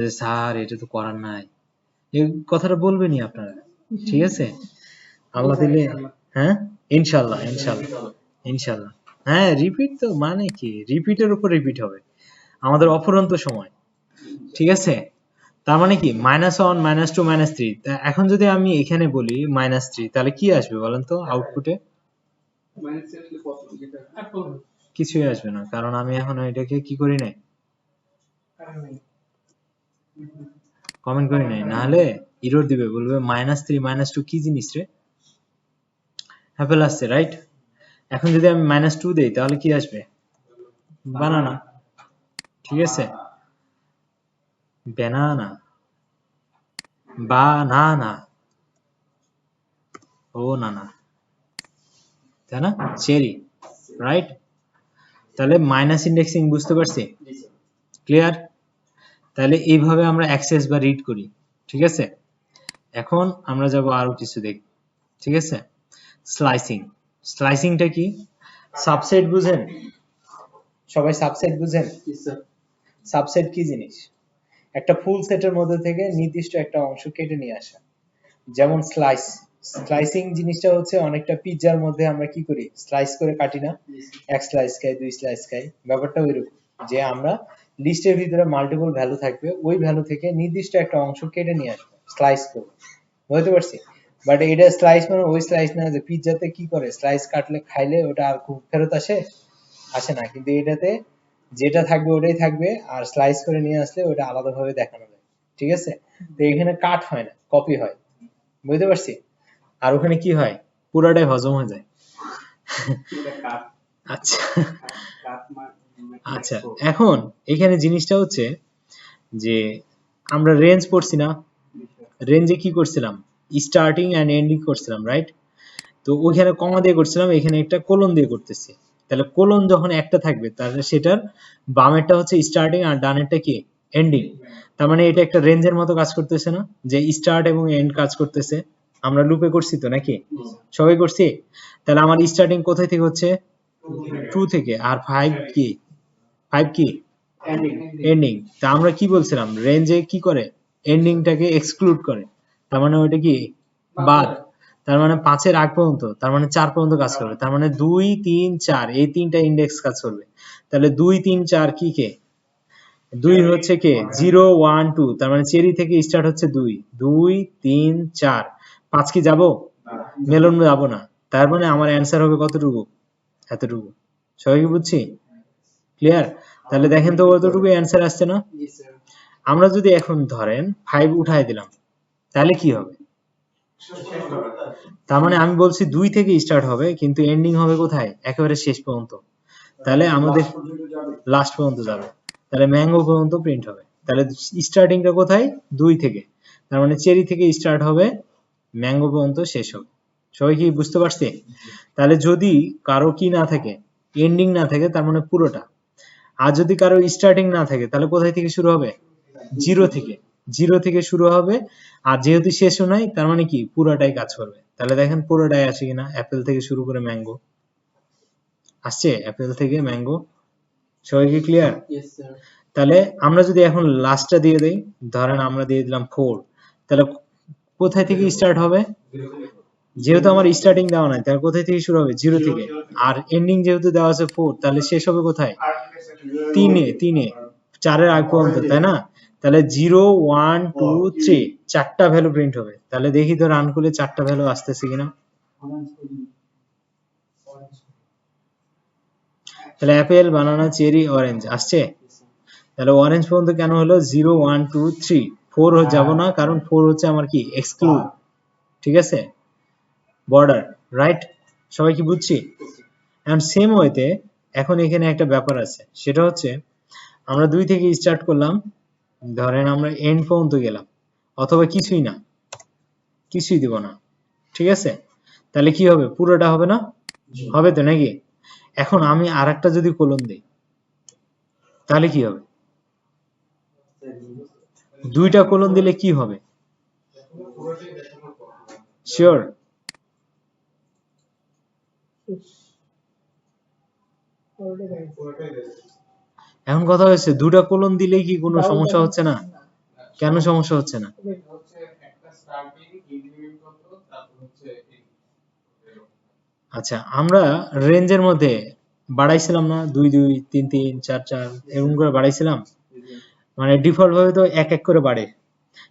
যে স্যার এটা তো করার নাই, এই কথাটা বলবেনই আপনারা, ঠিক আছে? আল্লাহ দিলে, হ্যাঁ ইনশাল্লাহ, ইনশাল্লাহ। হ্যাঁ, রিপিট তো মানে কি, রিপিটের উপর রিপিট হবে আমাদের অফুরন্ত সময়, ঠিক আছে? তার মানে কি -1 -2 -3। এখন যদি আমি এখানে বলি -3, তাহলে কি আসবে বলেন তো আউটপুটে? মাইনাস আসলে কত যেটা কিছুই আসবে না, কারণ আমি এখন এটাকে কি করি নাই, কমেন্ট করি নাই, নাহলে এরর দিবে, বলবে -3 -2 কি জিনিস রে, অ্যাপেল আসছে, রাইট? এখন যদি আমি -2 দেই তাহলে কি আসবে? বানানা, ঠিক আছে? ব্যানানা, বানানা, ও না না, তাই না? Cherry, right? তাহলে মাইনাস ইন্ডেক্সিং বুঝতে পারছি, ক্লিয়ার? তাহলে এইভাবে আমরা অ্যাক্সেস বা রিড করি, ঠিক আছে? এখন আমরা যাব আরো কিছু দেখব, ঠিক আছে? স্লাইসিং। স্লাইসিংটা কি? সাবসেট বুঝেন সবাই? সাবসেট বুঝেন? সাবসেট কি জিনিস? একটা ফুল সেটের মধ্যে থেকে নির্দিষ্ট একটা অংশ কেটে নিয়ে আসা, যেমন স্লাইস। স্লাইসিং জিনিসটা হচ্ছে অনেকটা পিৎজার মধ্যে আমরা কি করি, স্লাইস করে কাটি না, এক স্লাইস খাই, দুই স্লাইস খাই, ব্যাপারটা ওইরকম, যে আমরা লিস্টের ভিতরে মাল্টিপল ভ্যালু থাকবে, ওই ভ্যালু থেকে নির্দিষ্ট একটা অংশ কেটে নিয়ে আসবো, স্লাইস করবো, বুঝতে পারছি? বাট এটা স্লাইস মানে ওই স্লাইস না যে পিৎজাতে কি করে স্লাইস কাটলে খাইলে ওটা আর খুব ফেরত আসে না, কিন্তু এটাতে যেটা থাকবে ওটাই থাকবে, আর স্লাইস করে নিয়ে আসলে ওটা আলাদাভাবে দেখানো যায়, ঠিক আছে? তো এখানে কাট হয় না, কপি হয়, বুঝতে পারছি? আর ওখানে কি হয়, পুরাটাই হজম হয়ে যায়। আচ্ছা আচ্ছা, এখন এখানে জিনিসটা হচ্ছে যে আমরা রেঞ্জ পড়ছি না, রেঞ্জে কি করছিলাম, স্টার্টিং এন্ড এন্ডিং করছিলাম, রাইট? তো ওইখানে কমা দিয়ে করছিলাম, এখানে একটা কোলন দিয়ে করতেছি, তাহলে কোলন যখন একটা থাকবে তাহলে সেটার বামেরটা হচ্ছে স্টার্টিং আর ডানেরটা কি এন্ডিং। তার মানে এটা একটা রেঞ্জের মতো কাজ করতেছে না, যে স্টার্ট এবং এন্ড কাজ করতেছে। আমরা লুপে করছি তো নাকি, সবাই করছি। তাহলে আমার স্টার্টিং কোথায় থেকে হচ্ছে 2 থেকে, আর 5 কি 5 কি এন্ডিং। তা আমরা কি বলছিলাম, রেঞ্জে কি করে এন্ডিংটাকে এক্সক্লুড করে, তার মানে ওইটা কি বাদ। তার মানে 5 এর আগ পর্যন্ত, তার মানে 4 পর্যন্ত কাজ করবে। তার মানে 2 3 4 এই তিনটা ইন্ডেক্স কাজ করবে। তাহলে 2 3 4 কি কে 2 হচ্ছে কে 0 1 2, তার মানে চেরি থেকে স্টার্ট হচ্ছে 2 2 3 4 5 কি যাব, মেলন যাব না। তার মানে আমার অ্যান্সার হবে কতটুকু, এতটুকু। সবাই কি বুঝছি, ক্লিয়ার? তাহলে দেখেন তো কতটুকু অ্যান্সার আসছে না। আমরা যদি এখন ধরেন 5 উঠাই দিলাম তাহলে কি হবে, তার মানে আমি বলছি 2 থেকে স্টার্ট হবে কিন্তু এন্ডিং হবে কোথায়, একেবারে শেষ পর্যন্ত। তাহলে আমাদের লাস্ট পর্যন্ত যাবে, তাহলে ম্যাঙ্গো পর্যন্ত প্রিন্ট হবে। তাহলে স্টার্টিংটা কোথায় 2 থেকে, তার মানে চেরি থেকে স্টার্ট হবে ম্যাঙ্গো পর্যন্ত শেষ হবে। সবাই কি বুঝতে পারছে? তাহলে যদি কারো কি না থাকে, এন্ডিং না থাকে, তার মানে পুরোটা। আর যদি কারো স্টার্টিং না থাকে তাহলে কোথায় থেকে শুরু হবে, 0 থেকে। 0 থেকে শুরু হবে, আর যেহেতু শেষও নাই তার মানে কি পুরোটাই কাজ করবে। তাহলে দেখেন পুরোটাই আসে কিনা, অ্যাপেল থেকে শুরু করে ম্যাঙ্গো আসছে, অ্যাপেল থেকে ম্যাঙ্গো। সবাই কি ক্লিয়ার? তাহলে আমরা যদি এখন লাস্টটা দিয়ে দেই, ধরেন আমরা দিয়ে দিলাম 4, তাহলে কোথায় থেকে স্টার্ট হবে, যেহেতু আমার স্টার্টিং দেওয়া নাই তাহলে কোথায় থেকে শুরু হবে, 0 থেকে। আর এন্ডিং যেহেতু দেওয়া আছে 4, তাহলে শেষ হবে কোথায়, 3 এ 4 এর আগ পর্যন্ত, তাই না? তাহলে 0 1 2 3 চারটা ভ্যালু প্রিন্ট হবে। তাহলে দেখি তো রান করলে চারটা ভ্যালু আসতেছে কিনা। তাহলে অ্যাপেল, বানানা, চেরি, অরেঞ্জ আসছে। তাহলে অরেঞ্জ পর্যন্ত কেন হলো, 0 1 2 3, 4 যাব না, কারণ 4 হচ্ছে আমার কি এক্সক্লুড, ঠিক আছে, বর্ডার, রাইট? সবাই কি বুঝছি? এন্ড সেম ওয়েতে এখন এখানে একটা ব্যাপার আছে, সেটা হচ্ছে আমরা 2 থেকে স্টার্ট করলাম, ধরেন আমরা এন্ড পর্যন্ত গেলাম, অথবা কিছুই না, কিছুই দিব না, ঠিক আছে? তাহলে কি হবে, পুরোটা হবে না, হবে তো নাকি? এখন আমি আরেকটা যদি কোলন দিই তাহলে কি হবে, দুইটা কোলন দিলে কি হবে, শিওর? এখন কথা হচ্ছে দুটা কোলন দিলে কি কোনো সমস্যা হচ্ছে না, কেন সমস্যা হচ্ছে না? হচ্ছে একটা স্টার্টিং ইনক্রিমেন্ট কত, তারপর হচ্ছে আচ্ছা, আমরা রেঞ্জের মধ্যে বাড়াইছিলাম না, 2 2 3 3 4 4 এরকম করে বাড়াইছিলাম, মানে ডিফল্ট ভাবে তো এক এক করে বাড়ে,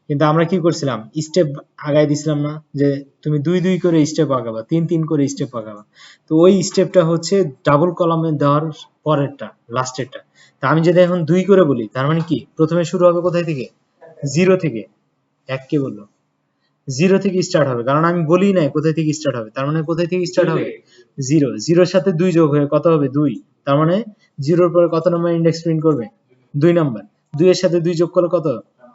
কিন্তু আমরা কি করছিলাম, স্টেপ আগায় দিছিলাম না, যে তুমি 2 2 করে স্টেপ আগাবা, 3 3 করে স্টেপ আগাবা। তো ওই স্টেপটা হচ্ছে ডাবল কলামে দেওয়ার পরেরটা, লাস্টেরটা। তা আমি যদি এখন 2 করে বলি, তার মানে কি প্রথমে শুরু হবে কোথায় থেকে, 0 থেকে। এক কে বললো 0 থেকে স্টার্ট হবে, কারণ আমি বলি নাই কোথায় থেকে স্টার্ট হবে, তার মানে কোথায় থেকে স্টার্ট হবে, 0। 0 এর সাথে 2 যোগ হয়ে কত হবে, 2, তার মানে 0 এর পরে কত নম্বর ইন্ডেক্স প্রিন্ট করবে, 2 নাম্বার। 2 এর সাথে 2 যোগ করলে কত,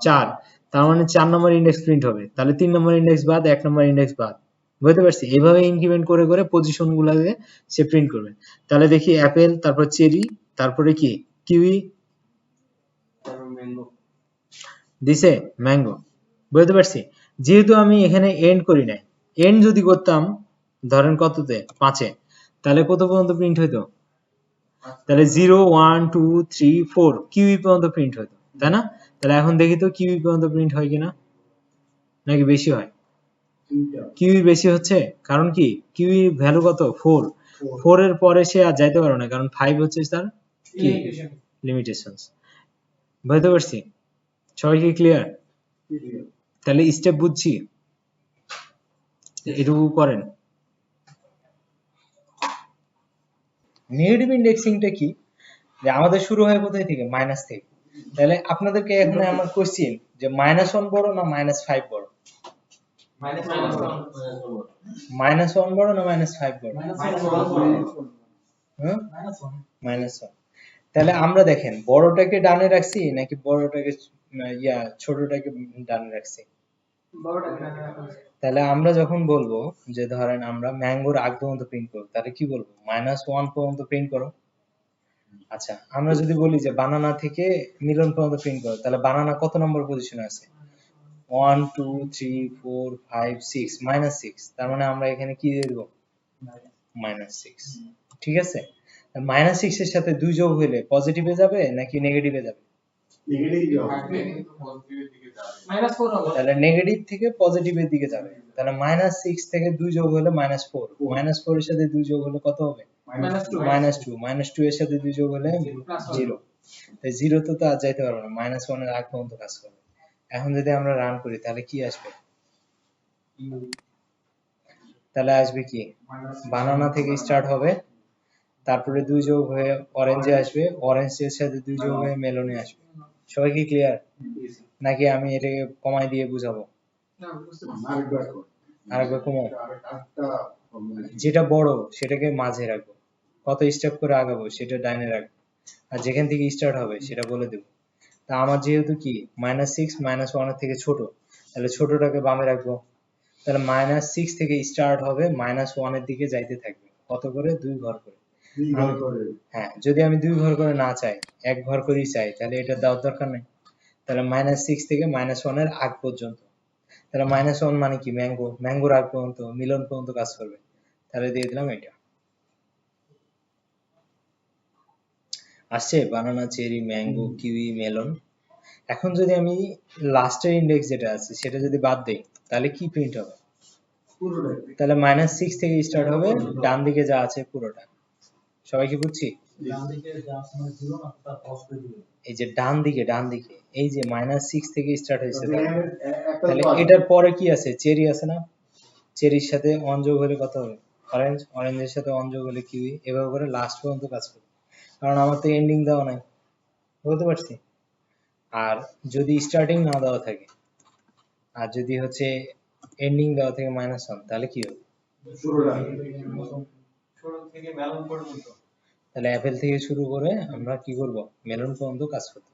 4, তার মানে 4 নম্বর ইন্ডেক্স প্রিন্ট হবে। তাহলে 3 নম্বর ইন্ডেক্স বাদ, 1 নম্বর ইন্ডেক্স বাদ। বুঝতে পারছি? এইভাবে ইনক্রিমেন্ট করে করে পজিশন গুলাকে সে প্রিন্ট করবে। তাহলে দেখি অ্যাপেল, তারপর চেরি, তারপরে কি কিউই, দিছে ম্যাঙ্গো। বুঝতে পারছি? যেহেতু আমি এখানে এন্ড করি নাই, এন্ড যদি করতাম ধরেন কততে, 5 এ, তাহলে কত পর্যন্ত প্রিন্ট হইতো, তাহলে 0 1 2 3 4 কিউই পর্যন্ত প্রিন্ট হইতো, তাই না? তাহলে এখন দেখি তো কিউই পর্যন্ত প্রিন্ট হয় কিনা, নাকি বেশি হয়, কিউই বেশি হচ্ছে। কারণ কি, কিউই ভ্যালু কত, 4, 4 এর পরে সে আর যাইতে পারবে না, কারণ 5 হচ্ছে তার কি লিমিটেশনস। বুঝতে পারছি? সবাই কি ক্লিয়ার? তাহলে স্টেপ বুঝছি, এটুকু করেন। নেগেটিভ ইন্ডেক্সিংটা কি, যে আমাদের শুরু হয় কোথায় থেকে, মাইনাস থেকে। তাহলে আপনাদেরকে এখন আমার কোশ্চেন, যে -1 বড় না -5 বড়, -1 বড় না -5 বড়, হ্যাঁ -1। তাহলে আমরা দেখেন বড়টাকে ডানে রাখছি নাকি বড়টাকে ছোটটাকে ডানে রাখছি, তাহলে আমরা যখন বলবো যে ধরেন আমরা ম্যাঙ্গোর আগ পর্যন্ত প্রিন্ট করবো, তাহলে কি বলবো? -1 পর্যন্ত প্রিন্ট করো। আচ্ছা, আমরা যদি বলি যে বানানা থেকে মিলন পর্যন্ত প্রিন্ট করো, তাহলে বানানা কত নম্বর পজিশনে আছে? 1 2 3 4 5 6, -6। তার মানে আমরা এখানে কি দিয়ে দেবো? -6। ঠিক আছে, -6 এর সাথে 2 যোগ হলে পজিটিভে যাবে নাকি নেগেটিভে যাবে? তাহলে নেগেটিভ থেকে পজিটিভের দিকে যাবে। তাহলে -6 থেকে 2 যোগ হলে -4, -4 এর সাথে 2 যোগ হলে কত হবে? -2, -2 এর সাথে 2 যোগ হলে 0। তাই 0 তো আর যাইতে পারবে না, -1 এর আগ পর্যন্ত কাজ করবে। এখন যদি আমরা রান করি তাহলে কি আসবে? তাহলে আসবে কি? বানানা থেকে স্টার্ট হবে, তারপরে 2 যোগ হয়ে অরেঞ্জে আসবে, অরেঞ্জের সাথে 2 যোগ হয়ে মেলনে আসবে। সবাই কি ক্লিয়ার? নাকি আমি এটাকে কমাই দিয়ে বুঝাবো? আরেকবার কমাও। যেটা বড় সেটাকে মাঝে রাখবো, কত স্টেপ করে আগাবো সেটা ডাইনে রাখবো, আর যেখান থেকে স্টার্ট হবে সেটা বলে দেবো। তা আমার যেহেতু কি -6 -1 এর থেকে ছোট, তাহলে ছোটটাকে বামে রাখবো। তাহলে -6 থেকে স্টার্ট হবে, -1 এর দিকে যাইতে থাকবে। কত করে? 2 ঘর করে। হ্যাঁ, যদি আমি 2 ঘর করে না চাই, 1 ঘর করেই চাই, তাহলে এটা দেওয়ার দরকার নেই। তাহলে -6 থেকে -1 এর আগ পর্যন্ত। তাহলে -1 মানে কি? ম্যাঙ্গোর আগ পর্যন্ত, মিলন পর্যন্ত কাজ করবে। তাহলে দিয়ে দিলাম এটা। আসছে বানানা, চেরি, ম্যাঙ্গো, কিউই, মেলন। এখন যদি আমি লাস্টের ইন্ডেক্স যেটা আছে সেটা যদি বাদ দেই, তাহলে কি প্রিন্ট হবে? তাহলে -6 থেকে স্টার্ট হবে, ডান দিকে যা আছে পুরোটা। সবাই কি বুঝছি? এই যে ডান দিকে, এই যে -6 থেকে স্টার্ট হয়েছে, তাহলে এটার পরে কি আছে? চেরি আছে না? চেরির সাথে 1 যোগ হলে কত হবে? অরেঞ্জ, অরেঞ্জের সাথে 1 যোগ হলে কিউই, এভাবে করে লাস্ট পর্যন্ত কাজ করবে। কারণ আমার তো এন্ডিং দেওয়া নাই, বুঝতে পারছি? আর যদি স্টার্টিং না দেওয়া থাকে, আর যদি হচ্ছে এন্ডিং দেওয়া থাকে -1, তাহলে কি হবে? তাহলে অ্যাপেল থেকে শুরু করে আমরা কি করব? মেলন পর্যন্ত কাজ করব।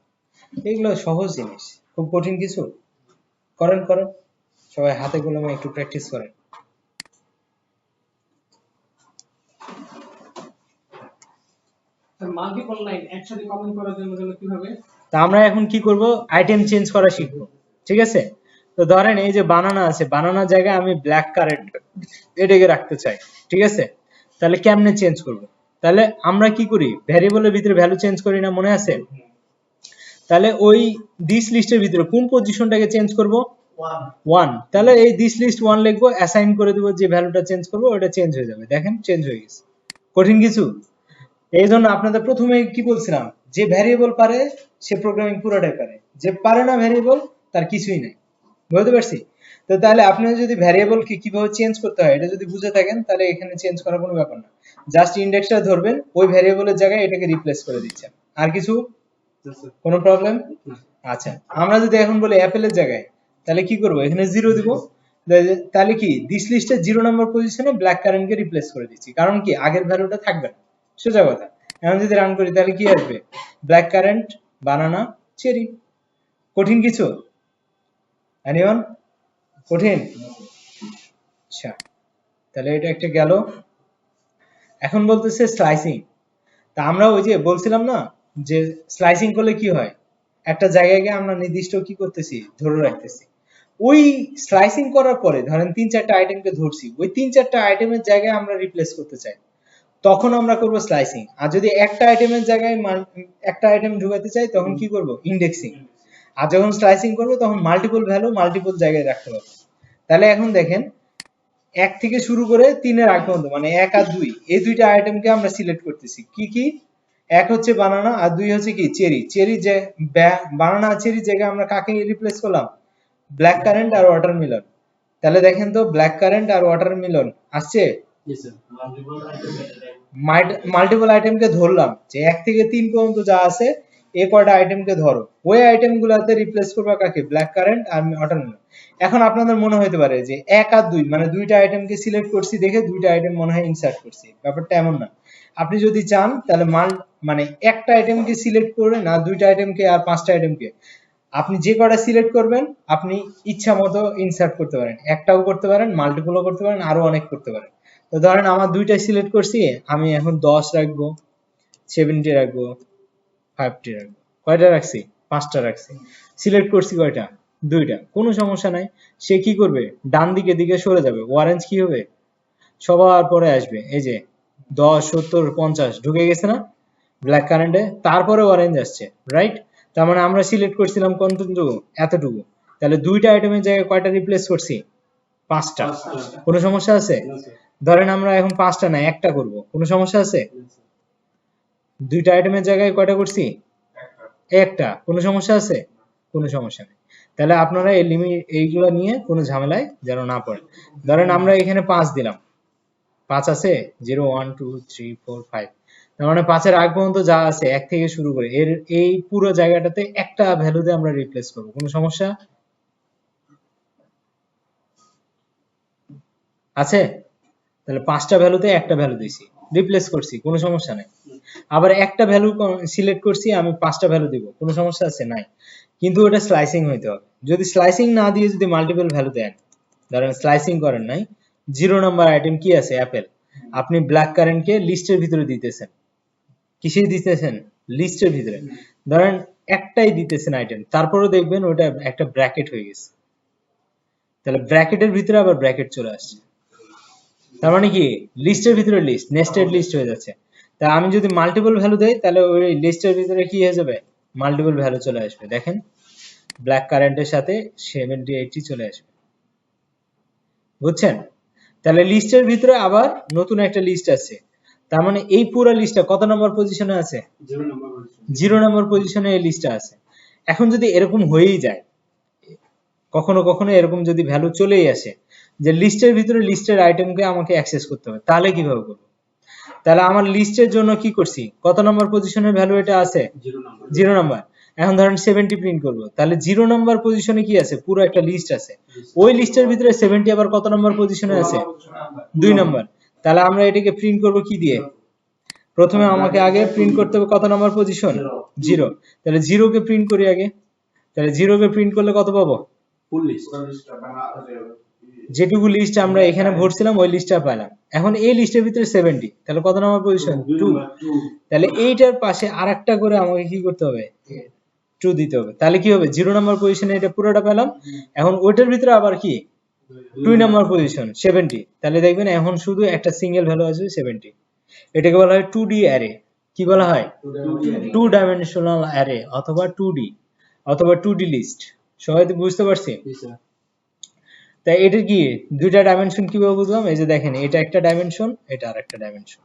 এগুলো সহজ জিনিস, খুব কঠিন কিছু। করেন সবাই হাতে কলমে একটু প্র্যাকটিস করেন। মাল্টিপল লাইন একসাথে কমেন্ট করার জন্য কিভাবে? তা আমরা এখন কি করব? আইটেম চেঞ্জ করা শিখব, ঠিক আছে? তো ধরেন এই যে বানানা আছে, বানানার জায়গায় আমি ব্ল্যাক কারেন্ট এটাকে রাখতে চাই, ঠিক আছে? তাহলে কেমনে চেঞ্জ করব? তাহলে আমরা কি করি? ভ্যারিয়েবলের ভিতরে ভ্যালু চেঞ্জ করি না, মনে আছে? তাহলে ওই দিস লিস্টের ভিতরে কোন পজিশনটাকে চেঞ্জ করব? 1। তাহলে এই দিস লিস্ট 1 লিখবো, অ্যাসাইন করে দেব, যে ভ্যালুটা চেঞ্জ করব ওটা চেঞ্জ হয়ে যাবে। দেখেন চেঞ্জ হয়ে গেছে। কঠিন কিছু? এই জন্য আপনাদের প্রথমে কি বলছিলাম, যে ভ্যারিয়েবল পারে সে প্রোগ্রামিং পুরোটাই পারে, যে পারে না ভ্যারিয়েবল তার কিছুই নাই। বুঝতে পারছি? তো তাহলে আপনারা যদি ভ্যারিয়েবলকে কিভাবে চেঞ্জ করতে হয় এটা যদি বুঝে থাকেন, তাহলে এখানে চেঞ্জ করার কোনো ব্যাপার না। জাস্ট ইন্ডেক্সটা ধরবেন, ওই ভ্যারিয়েবলের জায়গায় এটাকে রিপ্লেস করে দিচ্ছেন। আর কিছু? কোনো প্রবলেম? আচ্ছা, আমরা যদি এখন বলি অ্যাপেলের জায়গায়, তাহলে কি করব? এখানে 0 দিব। তাহলে কি দিস লিস্টে 0 নম্বর পজিশনে ব্ল্যাক কারেন্টকে রিপ্লেস করে দিচ্ছি, কারণ কি আগের ভ্যালুটা থাকবে না। সোজা কথা। এখন যদি রান করি তাহলে কি আসবে? ব্ল্যাক কারেন্ট, বানানা, চেরি। কঠিন কিছু? এনিওয়ান? কঠিন? আচ্ছা, তাহলে এটা একটা গেল। এখন বলতেছে স্লাইসিং। তা আমরা ওই যে বলছিলাম না যে স্লাইসিং করলে কি হয়, একটা জায়গায় গিয়ে আমরা নির্দিষ্ট কি করতেছি? ধরে রাখতেছি। ওই স্লাইসিং করার পরে ধরেন 3-4টা আইটেমকে ধরছি, ওই 3-4টা আইটেমের জায়গায় আমরা রিপ্লেস করতে চাই, তখন আমরা করব স্লাইসিং। আর যদি একটা আইটেমের জায়গায় একটা আইটেম ঢুকাতে চাই, তখন কি করব? ইন্ডেক্সিং। আর যখন স্লাইসিং করব তখন মাল্টিপল ভ্যালু মাল্টিপল জায়গায় রাখতে হবে। তাহলে এখন দেখেন 1 থেকে শুরু করে 3 এর আগ পর্যন্ত, মানে 1 আর 2, এই দুইটা আইটেমকে আমরা সিলেক্ট করতেছি। কি কি? 1 হচ্ছে বানানা আর 2 হচ্ছে কি? চেরি। চেরি যে বানানা আর চেরি জায়গায় আমরা কাকে রিপ্লেস করলাম? ব্ল্যাক কারেন্ট আর ওয়াটারমেলন। তাহলে দেখেন তো ব্ল্যাক কারেন্ট আর ওয়াটারমেলন আসছে? মাল্টিপল আইটেমকে ধরলাম যে 1 থেকে 3 পর্যন্ত যা আছে এই কয়টা আইটেমকে ধরো, ওই আইটেমগুলোতে রিপ্লেস করবা কাকে? ব্ল্যাক কারেন্ট আর ওয়াটারমেলন। এখন আপনাদের মনে হতে পারে যে 1 আর 2 মানে দুইটা আইটেমকে সিলেক্ট করছি দেখে দুইটা আইটেম মনে হয় ইনসার্ট করছি। ব্যাপারটা এমন না। আপনি যদি চান তাহলে মানে একটা আইটেমকে সিলেক্ট করে না, দুইটা আইটেমকে আর 5টা আইটেমকে, আপনি যে কটা সিলেক্ট করবেন আপনি ইচ্ছা মতো ইনসার্ট করতে পারেন, একটাও করতে পারেন, মাল্টিপলও করতে পারেন, আরো অনেক করতে পারেন। তো ধরেন আমার দুইটা সিলেক্ট করছি, আমি এখন 10 রাখবো, 70 রাখবো, 50 রাখবো। কয়টা রাখছি? 5টা রাখছি। সিলেক্ট করছি কয়টা? দুইটা। কোনো সমস্যা নাই। সে কি করবে? ডান দিকে দিকে সরে যাবে, অরেঞ্জ কি হবে? সবার পরে আসবে। এই যে 10, 70, 50 ঢুকে গেছে না ব্ল্যাক কারেন্টে, তারপরে অরেঞ্জ আসছে, রাইট? তার মানে আমরা সিলেক্ট করছিলাম কতটুকু? এতটুকু। তাহলে দুইটা আইটেমের জায়গায় কয়টা রিপ্লেস করছি? 5টা। কোনো সমস্যা আছে? না স্যার, ধরেন আমরা এখন 5টা না, একটা করব, কোনো সমস্যা আছে? না স্যার। দুইটা আইটেমের জায়গায় কয়টা করছি? একটা। একটা। কোনো সমস্যা আছে? কোনো সমস্যা নেই। তাহলে আপনারা এই লিমিট এইগুলো নিয়ে কোনো ঝামেলায় যেন না পড়েন। ধরেন আমরা এখানে 5 দিলাম, 5 আছে, 0 1 2 3 4 5। তার মানে 5 এর আগ পর্যন্ত যা আছে 1 থেকে শুরু করে এর এই পুরো জায়গাটাতে একটা ভ্যালুতে আমরা রিপ্লেস করব। কোনো সমস্যা আছে? তাহলে 5টা ভ্যালুতে একটা ভ্যালু দিছি, রিপ্লেস করছি, কোনো সমস্যা নাই। আবার একটা ভ্যালু সিলেক্ট করছি, আমি 5টা ভ্যালু দিব, কোনো সমস্যা আছে? নাই। কিন্তু ওটা স্লাইসিং হইতে হবে। যদি স্লাইসিং না দিয়ে যদি মাল্টিপল ভ্যালু দেন, ধরেন স্লাইসিং করেন নাই, 0 নাম্বার আইটেম কি আছে? অ্যাপেল। আপনি ব্ল্যাক কারেন্টকে লিস্টের ভিতরে দিতেছেন, কিসে দিতেছেন? লিস্টের ভিতরে। ধরেন একটাই দিতেছেন আইটেম, তারপরেও দেখবেন ওটা একটা ব্র্যাকেট হয়ে গেছে। তাহলে ব্র্যাকেটের ভিতরে আবার ব্র্যাকেট চলে আসছে, তার মানে কি লিস্টের ভিতরে লিস্ট, নেস্টেড লিস্ট হয়ে যাচ্ছে। তা আমি যদি মাল্টিপল ভ্যালু দেই তাহলে ওই লিস্টের ভিতরে কি হয়ে যাবে? মাল্টিপল ভ্যালু চলে আসবে। দেখেন ব্ল্যাক কারেন্টের সাথে 70 80 চলে আসবে, বুঝছেন? তাহলে লিস্টের ভিতরে আবার নতুন একটা লিস্ট আছে। তার মানে এই পুরো লিস্টটা কত নম্বর পজিশনে আছে? 0 নাম্বার বলছি। 0 নম্বর পজিশনে এই লিস্টটা আছে। এখন যদি এরকম হয়েই যায়, কখনো কখনো এরকম যদি ভ্যালু চলেই আসে যে লিস্টের ভিতরে লিস্টের আইটেমকে আমাকে অ্যাক্সেস করতে হবে, তাহলে কিভাবে করব? তাহলে আমার লিস্টের জন্য কি করছি? কত নম্বর পজিশনের ভ্যালু এটা আছে? 0 নাম্বার। 0 নাম্বার। এখন ধরেন 70 প্রিন্ট করব, তাহলে 0 নাম্বার পজিশনে কি আছে? পুরো একটা লিস্ট আছে। ওই লিস্টের ভিতরে 70 আবার কত নম্বর পজিশনে আছে? 2 নাম্বার। তাহলে আমরা এটাকে প্রিন্ট করব কি দিয়ে? প্রথমে আমাকে আগে প্রিন্ট করতে হবে কত নম্বর পজিশন? 0। তাহলে 0 কে প্রিন্ট করি আগে। তাহলে 0 কে প্রিন্ট করলে কত পাবো? ফুল লিস্ট। যেটুকু লিস্ট আমরা এখানে ভরছিলাম ওই লিস্টটা পেলাম। এখন এই লিস্টের ভিতরে 70, তাহলে কত নম্বর পজিশন? 2। তাহলে এইটার পাশে আরেকটা করে আমাকে কি করতে হবে? 2 দিতে হবে। তাহলে কি হবে? 0 নম্বর পজিশনে এটা পুরোটা পেলাম। এখন ওইটার ভিতরে আবার কি 2 নম্বর পজিশন 70। তাহলে দেখবেন এখন শুধু একটা সিঙ্গেল ভ্যালু আছে 70। এটাকে বলা হয় 2D অ্যারে। কি বলা হয়? 2 ডাইমেনশনাল অ্যারে অথবা 2D অথবা 2D লিস্ট। সবাই তো বুঝতে পারছি? জি স্যার। তাই এটা কি দুইটা ডাইমেনশন কিভাবে বুঝলাম? এই যে দেখেন এটা একটা ডাইমেনশন, এটা আরেকটা ডাইমেনশন।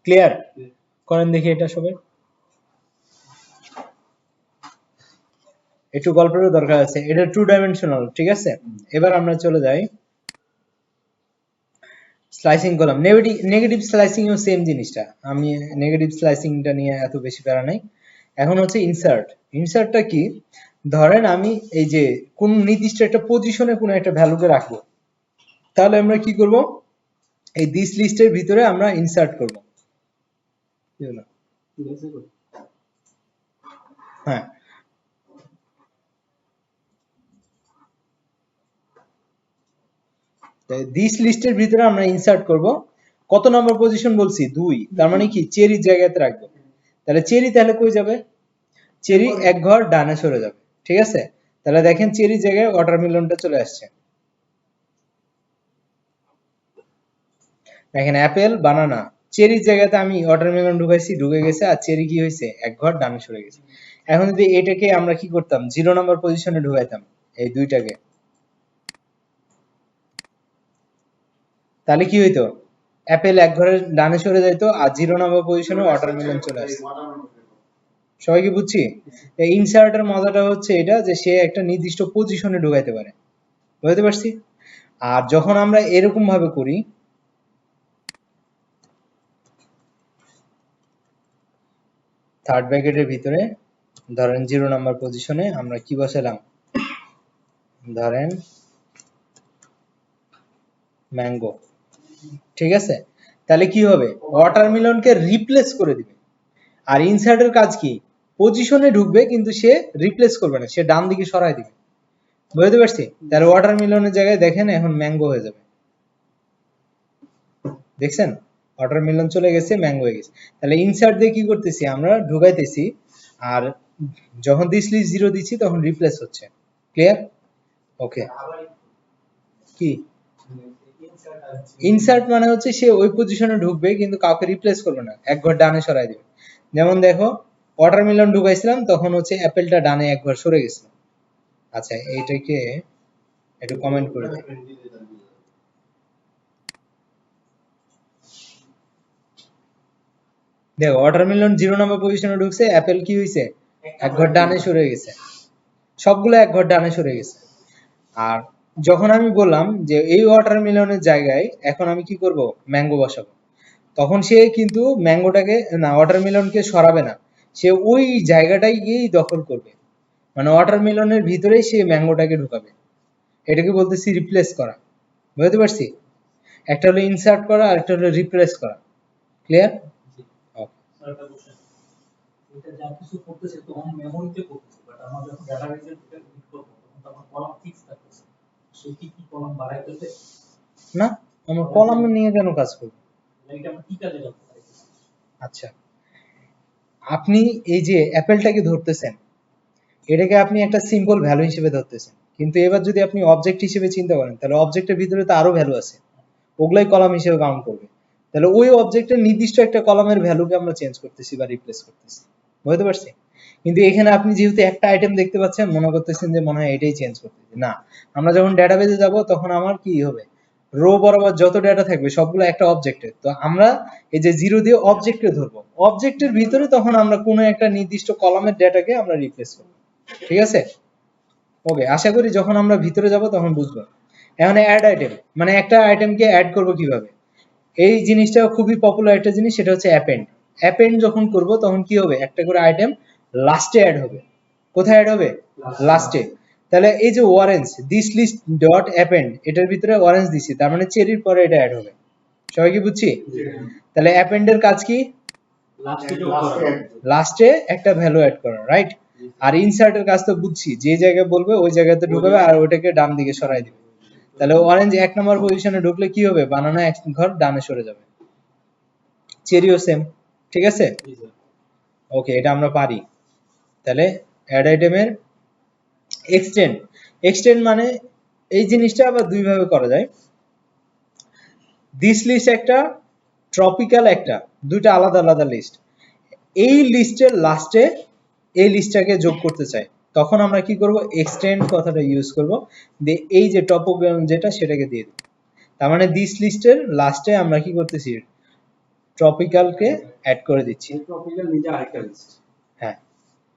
ক্লিয়ার? করেন দেখি এটা সবাই। একটু গল্পেরও দরকার আছে। এটা 2 ডাইমেনশনাল, ঠিক আছে? এবার আমরা চলে যাই স্লাইসিং কলাম। নেগেটিভ স্লাইসিং ও সেম জিনিসটা। আমি নেগেটিভ স্লাইসিংটা নিয়ে এত বেশি প্যারা নাই। এখন হচ্ছে ইনসার্ট। ইনসার্টটা কি? ধরেন আমি এই যে কোন নির্দিষ্ট একটা পজিশনে কোন একটা ভ্যালুকে রাখবো, তাহলে আমরা কি করব? এই দিস লিস্টের ভিতরে আমরা ইনসার্ট করব। কি হলো? ঠিক আছে গো। হ্যাঁ, দিস লিস্টের ভিতরে আমরা ইনসার্ট করব। কত নম্বর পজিশন বলছি? 2। তার মানে কি চেরির জায়গাতে রাখবো। তাহলে চেরি তাহলে কই যাবে? চেরি এক ঘর ডানে সরে যাবে, ঠিক আছে? তাহলে দেখেন চেরির জায়গায় ওয়াটারমেলনটা চলে আসছে। দেখেন অ্যাপেল, বানানা, চেরির জায়গাতে আমি ওয়াটারমেলন ঢুকাইছি, ঢুকে গেছে, আর চেরি কি হয়েছে? এক ঘর ডানে সরে গেছে। এখন যদি এটাকে আমরা কি করতাম? 0 নম্বর পজিশনে ঢুকাইতাম এই দুইটাকে, তাহলে কি হইতো? অ্যাপেল এক ঘরে ডানে সরে যাইতো, আর 0 নম্বর পজিশনে ওয়াটারমেলন চলে আসতো। সবাই কি বুঝছি? ইনসার্টের মজাটা হচ্ছে এটা যে সে একটা নির্দিষ্ট পজিশনে ঢুকাইতে পারে। বুঝতে পারছি? আর যখন আমরা এরকম ভাবে করি, থার্ড ব্র্যাকেটের ভিতরে ধরেন 0 নাম্বার পজিশনে আমরা কি বসালাম? ধরেন ম্যাঙ্গো, ঠিক আছে? তাহলে কি হবে? ওয়াটারমেলনকে রিপ্লেস করে দিবে। আর ইনসার্টের কাজ কি? পজিশনে ঢুকবে কিন্তু সে রিপ্লেস করবে না, সে ডান দিকে সরাই দিবে। বুঝতে পারছি? তাহলে ওয়াটারমেলনের জায়গায় দেখেন এখন ম্যাঙ্গো হয়ে যাবে। দেখছেন ওয়াটারমেলন চলে গেছে, ম্যাঙ্গো হয়ে গেছে। তাহলে ইনসার্ট দিয়ে কি করতেছি আমরা, ঢুকাইতেছি, আর যখন দিস লিস্ট 0 দিচ্ছি তখন রিপ্লেস হচ্ছে। ক্লিয়ার? ওকে। কি ইনসার্ট মানে হচ্ছে সে ওই পজিশনে ঢুকবে কিন্তু কাউকে রিপ্লেস করবে না, এক ঘর ডানে সরাই দিবে। যেমন দেখো ওয়াটারমেলন ঢুকাইছিলাম তখন হচ্ছে অ্যাপেলটা ডানে এক ঘর সরে গেছিল। আচ্ছা এইটাকে একটু কমেন্ট করে দিই। দেখো ওয়াটারমেলন 0 নাম্বার পজিশনে ঢুকছে, অ্যাপেল কি হইছে, এক ঘর ডানে সরে গেছে, সবগুলো এক ঘর ডানে সরে গেছে। আর যখন আমি বললাম যে এই ওয়াটারমেলনের জায়গায় এখন আমি কি করব, ম্যাঙ্গো বসাবো, তখন সে কিন্তু ম্যাঙ্গোটাকে না, ওয়াটারমেলনকে সরাবে না, সে ওই জায়গাটাই গিয়েই দখল করবে, মানে ওয়াটারমেলনের ভিতরেই সে ম্যাঙ্গোটাকে ঢুকাবে। এটাকে বলতেছি রিপ্লেস করা। বুঝতে পারছি? একটা হলো ইনসার্ট করা আর একটা হলো রিপ্লেস করা। ক্লিয়ার? একটা কোশ্চেন, এটা যা কিছু করতেছে তখন মেমোরিতে করতেছে, বাট আমরা যখন ডাটাবেসে হিট করব তখন তো আমার কলাম ফিক্স থাকতেছে, সে কি কলাম বাড়াইতেছে? না, আমরা কলাম নিয়ে কেন কাজ করব? এটা আমরা কি কাজে করতে পারি? আচ্ছা, আপনি এই যে অ্যাপেলটাকে ধরতেছেন, এটাকে আপনি একটা সিম্পল ভ্যালু হিসেবে ধরতেছেন, কিন্তু এবার যদি আপনি অবজেক্ট হিসেবে চিন্তা করেন তাহলে অবজেক্টের ভিতরে তো আরো ভ্যালু আছে, ওগুলাই কলাম হিসেবে কাউন্ট করবে। তাহলে ওই অবজেক্টের নির্দিষ্ট একটা কলামের ভ্যালুকে আমরা চেঞ্জ করতেছি বা রিপ্লেস করতেছি। বুঝতে পারছি? কিন্তু এখানে আপনি যেহেতু একটা আইটেম দেখতে পাচ্ছেন, মনে করতেছেন যে মনে হয় এটাই চেঞ্জ করতেছি, না। আমরা যখন ডেটাবেজে যাব তখন আমার কি হবে, রো বরাবর যত ডেটা থাকবে সবগুলো একটা অবজেক্টের, তো আমরা এই যে 0 দিয়ে অবজেক্টে ধরবো, অবজেক্টের ভিতরে তখন আমরা কোনো একটা নির্দিষ্ট কলামের ডেটাকে আমরা রিপ্লেস করব। ঠিক আছে? ওকে, আশা করি যখন আমরা ভিতরে যাব তখন বুঝবো। এখন অ্যাড আইটেম, মানে একটা আইটেমকে অ্যাড করব কিভাবে, এই জিনিসটা খুবই পপুলার একটা জিনিস, সেটা হচ্ছে অ্যাপেন্ড। অ্যাপেন্ড যখন করব তখন কি হবে, একটা করে আইটেম লাস্টে অ্যাড হবে। কোথায় অ্যাড হবে? লাস্টে। তাহলে এই যে orange, this list dot append, এটার ভিতরে অরেঞ্জ দিছি, তার মানে চেরির পরে এটা অ্যাড হবে। সবাই কি বুঝছি? তাহলে অ্যাপেন্ডের কাজ কি, লাস্টে যোগ করা। লাস্টে একটা ভ্যালু অ্যাড করা, রাইট? আর ইনসার্টের কাজ তো বুঝছি, যে জায়গায় বলবে ওই জায়গাতে ঢুকাবে আর ওটাকে ডান দিকে সরাই দিবে। তাহলে অরেঞ্জ 1 নম্বর পজিশনে ঢুকলে কি হবে, বানানা এক ঘর ডানে সরে যাবে। চেরিও সেম। ঠিক আছে? জি স্যার। ওকে, এটা আমরা পারি। তাহলে অ্যাড আইটেমের এক্সটেন্ড, এক্সটেন্ড মানে এই জিনিসটা আবার দুই ভাবে করা যায়। দিস লিস্ট একটা, ট্রপিক্যাল একটা, দুইটা আলাদা আলাদা লিস্ট। এই লিস্টের লাস্টে এই লিস্টটাকে যোগ করতে চাই, তখন আমরা কি করব, এক্সটেন্ড কথাটা ইউজ করব, দিয়ে এই যে টপোগ্রাম যেটা সেটাকে দিয়ে দেব। তার মানে দিস লিস্টের লাস্টে আমরা কি করতেছি, ট্রপিক্যালকে অ্যাড করে দিচ্ছি। টপিক্যাল নিজে আরেকটা লিস্ট। হ্যাঁ,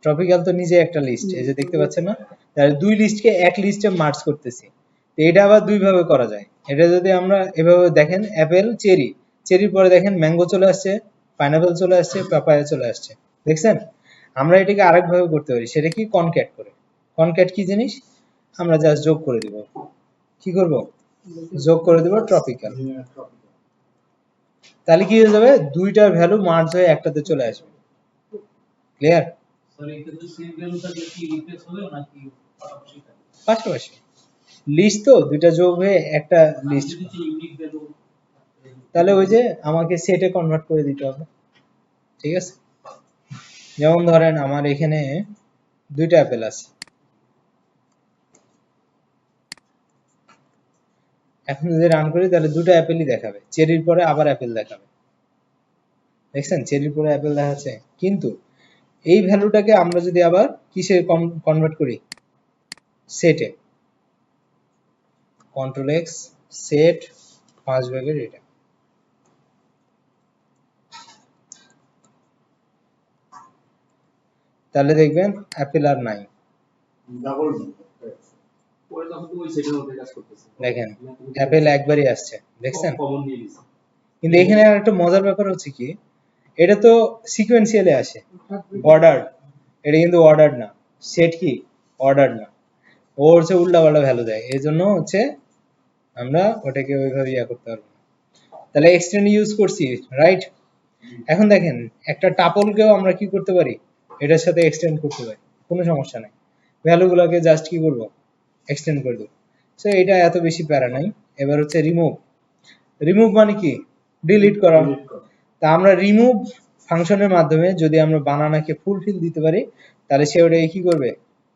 ট্রপিক্যাল তো নিজে একটা লিস্ট, এই যে দেখতে পাচ্ছেন না, তাহলে দুই লিস্টকে এক লিস্টে মার্জ করতেছি। তো এটা আবার দুই ভাবে করা যায়। এটা যদি আমরা এভাবে দেখেন, অ্যাপেল চেরি, চেরির পরে দেখেন ম্যাঙ্গো চলে আসছে, পাইনাপেল চলে আসছে, পাপায়া চলে আসছে। দেখছেন? আমরা এটাকে আরেক ভাবে করতে পারি, সেটা কি, কনক্যাট করে। কনক্যাট কি জিনিস, আমরা জাস্ট যোগ করে দিব। কি করব, যোগ করে দেব ট্রপিক্যাল। তাহলে কি হয়ে যাবে, দুইটার ভ্যালু মার্জ হয়ে একটাতে চলে আসবে। ক্লিয়ার? স্যার এটা যদি সেম ভ্যালু থাকলে কি রিপ্লেস হবে নাকি পাশাপাশি থাকবে? পাশাপাশি লিস্ট তো দুইটা যোগ হয়ে একটা লিস্ট, যদি ইউনিক ভ্যালু, তাহলে ওই যে আমাকে সেটে কনভার্ট করে দিতে হবে। ঠিক আছে? যেমন ধরেন আমার এখানে দুইটা অ্যাপেল আছে, এখন যদি রান করি তাহলে দুটো অ্যাপেলই দেখাবে, চেরির পরে আবার অ্যাপেল দেখাবে। দেখছেন, চেরির পরে অ্যাপেল দেখাচ্ছে, কিন্তু এই ভ্যালুটাকে আমরা যদি আবার কিসে কনভার্ট করি, সেটে, কন্ট্রোল এক্স, সেট 5 ভাগের এটা, তাহলে দেখবেন অ্যাপেল আর নাই। পরে তখন তো ওই সেটের মধ্যে কাজ করতেছে। দেখেন অ্যাপেল একবারই আসছে, দেখছেন? কমন নিয়ে নিছে। কিন্তু এখানে আর একটা মজার ব্যাপার হচ্ছে কি, এটা তো সিকোয়েন্সিয়ালি আসে, অর্ডার, এটা কিন্তু অর্ডার না। সেট কি, অর্ডার না, ও হচ্ছে উল্টাপাল্টা ভ্যালু দেয়, এই জন্য হচ্ছে আমরা ওটাকে ওইভাবে ইয়া করতে পারবো না। তাহলে এক্সটেন্ড ইউজ করছি, রাইট? এখন দেখেন একটা টাপলকেও আমরা কি করতে পারি, এটার সাথে এক্সটেন্ড করতে পারি, কোনো সমস্যা নাই। ভ্যালুগুলোকে জাস্ট কি করব, এক্সটেন্ড করে দেবো। সো এটা এত বেশি প্যারা নাই। এবার হচ্ছে রিমুভ। রিমুভ মানে কি, ডিলিট করা। তা আমরা রিমুভ ফাংশনের মাধ্যমে যদি আমরা বানানাকে ফুলফিল দিতে পারি, তাহলে সে ওটাকে কি করবে,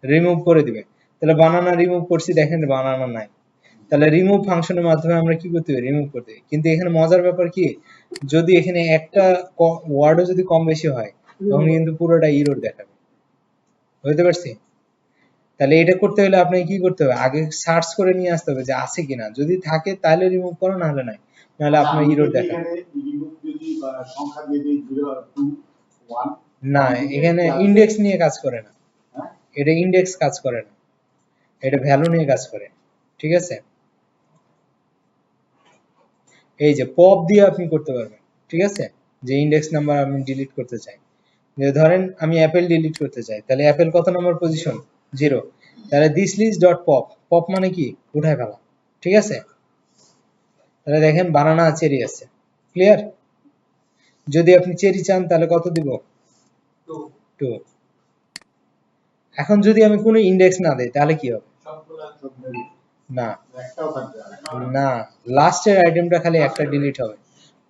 রিমুভ করে দিবে। তাহলে বানানা রিমুভ করছি, দেখেন বানানা নাই। তাহলে রিমুভ ফাংশনের মাধ্যমে আমরা কি করতে পারি, রিমুভ করতে পারি। কিন্তু এখানে মজার ব্যাপার কি, যদি এখানে একটা ওয়ার্ডও যদি কম বেশি হয়, তখন কিন্তু পুরোটা ইরর দেখাবে। বুঝতে পারছি? তাহলে এটা করতে হলে আপনাকে কি করতে হবে, আগে সার্চ করে নিয়ে আসতে হবে যে আছে কিনা, যদি থাকে তাহলে রিমুভ করো, না হলে নাই, নাহলে আপনার ইরর দেখাবে। সংখ্যা দিয়ে দিই 0 2 1, না, এখানে ইন্ডেক্স নিয়ে কাজ করে না, হ্যাঁ এটা ইন্ডেক্স কাজ করে না, এটা ভ্যালু নিয়ে কাজ করে। ঠিক আছে, এই যে পপ দিয়ে আপনি করতে পারবেন। ঠিক আছে, যে ইন্ডেক্স নাম্বার আমি ডিলিট করতে চাই, যে ধরেন আমি অ্যাপেল ডিলিট করতে চাই, তাহলে অ্যাপেল কত নম্বর পজিশন, 0। তাহলে this list dot pop, pop মানে কি, উঠায় ফেলা। ঠিক আছে, তাহলে দেখেন বানানা চেরি আছে, ক্লিয়ার। যদি আপনি চেরি চান তাহলে কত দিব, 2। এখন যদি আমি কোনো ইন্ডেক্স না দেই তাহলে কি হবে, না একটাও থাকবে না। না, লাস্টের আইটেমটা খালি একটা ডিলিট হবে।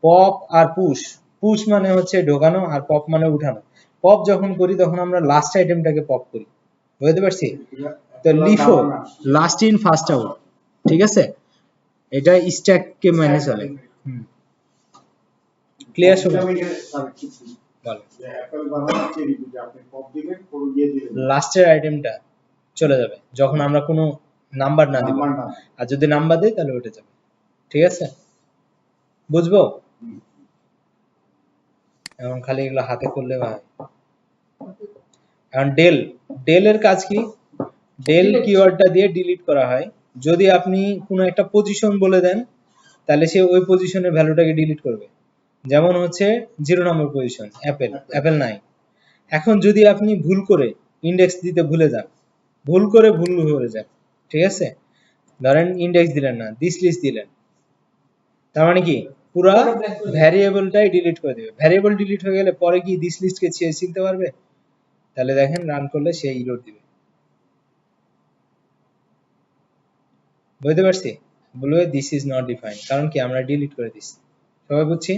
পপ আর পুশ, পুশ মানে হচ্ছে ঢোকানো, আর পপ মানে উঠানো। পপ যখন করি তখন আমরা লাস্ট আইটেমটাকে পপ করি, বুঝতে পারছি? তো LIFO, last in first out. ঠিক আছে, এটা স্ট্যাক কে মেনে চলে। ক্লিয়ার শুনুন, আমি স্যার কিছু বলো। যে অ্যাপল বানানো চেরি যদি আপনি পপ দিবেন পুরো দিয়ে দিবেন লাস্টের আইটেমটা চলে যাবে যখন আমরা কোনো নাম্বার না দিব, নাম্বার না। আর যদি নাম্বার দেই তাহলে উঠে যাবে। ঠিক আছে, বুঝবো? এখন খালি এগুলো হাতে করলে হয়। এখন ডেল, ডেলের কাজ কি, ডেল কিওয়ার্ডটা দিয়ে ডিলিট করা হয়। যদি আপনি কোনো একটা পজিশন বলে দেন, তাহলে সে ওই পজিশনের ভ্যালুটাকে ডিলিট করবে। যেমন হচ্ছে 0 নম্বর পজিশন অ্যাপেল, অ্যাপেল নাই। এখন যদি আপনি ভুল করে ইন্ডেক্স দিতে ভুলে যান, ভুল হয়ে যান, ঠিক আছে, ধরেন ইন্ডেক্স দিলেন না, দিস লিস্ট দিলেন, তার মানে কি পুরা ভ্যারিয়েবলটাই ডিলিট করে দেবে। ভ্যারিয়েবল ডিলিট হয়ে গেলে পরে কি দিস লিস্টকে চিনতে পারবে? তাহলে দেখেন রান করলে সে ইরর দিবে। বুঝতে পারছি? বলবে দিস ইজ নট ডিফাইন্ড, কারণ কি আমরা ডিলিট করে দিচ্ছি। সবাই বুঝছি?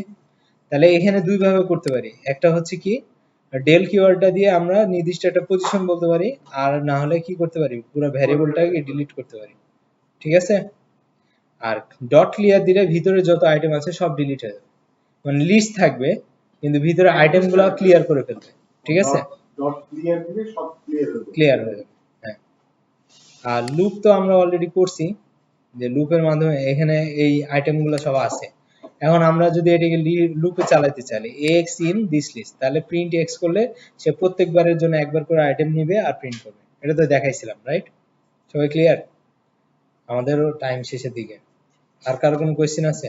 তাহলে এখানে দুই ভাবে করতে পারি, একটা হচ্ছে কি ডেল কিওয়ার্ডটা দিয়ে আমরা নির্দিষ্ট একটা পজিশন বলতে পারি, আর না হলে কি করতে পারি, পুরো ভ্যারিয়েবলটাকে ডিলিট করতে পারি। ঠিক আছে, আর ডট ক্লিয়ার দিলে ভিতরে যত আইটেম আছে সব ডিলিট হয়ে যাবে, মানে লিস্ট থাকবে কিন্তু ভিতরে আইটেমগুলো ক্লিয়ার করে ফেলবে। ঠিক আছে, ডট ক্লিয়ার দিলে সব ক্লিয়ার হয়ে যাবে। ক্লিয়ার হয়ে যাবে। হ্যাঁ, আর লুপ তো আমরা অলরেডি করছি, যে লুপের মাধ্যমে এখানে এই আইটেমগুলো সব আছে। এখন আমরা যদি এটাকে লুপে চালাতে চাই এক্স ইন দিস লিস্ট, তাহলে প্রিন্ট এক্স করলে সে প্রত্যেকবারের জন্য একবার করে আইটেম নিবে আর প্রিন্ট করবে। এটা তো দেখাইছিলাম, রাইট? সবাই ক্লিয়ার? আমাদেরও টাইম শেষের দিকে। আর কারো কোনো কোয়েশ্চেন আছে?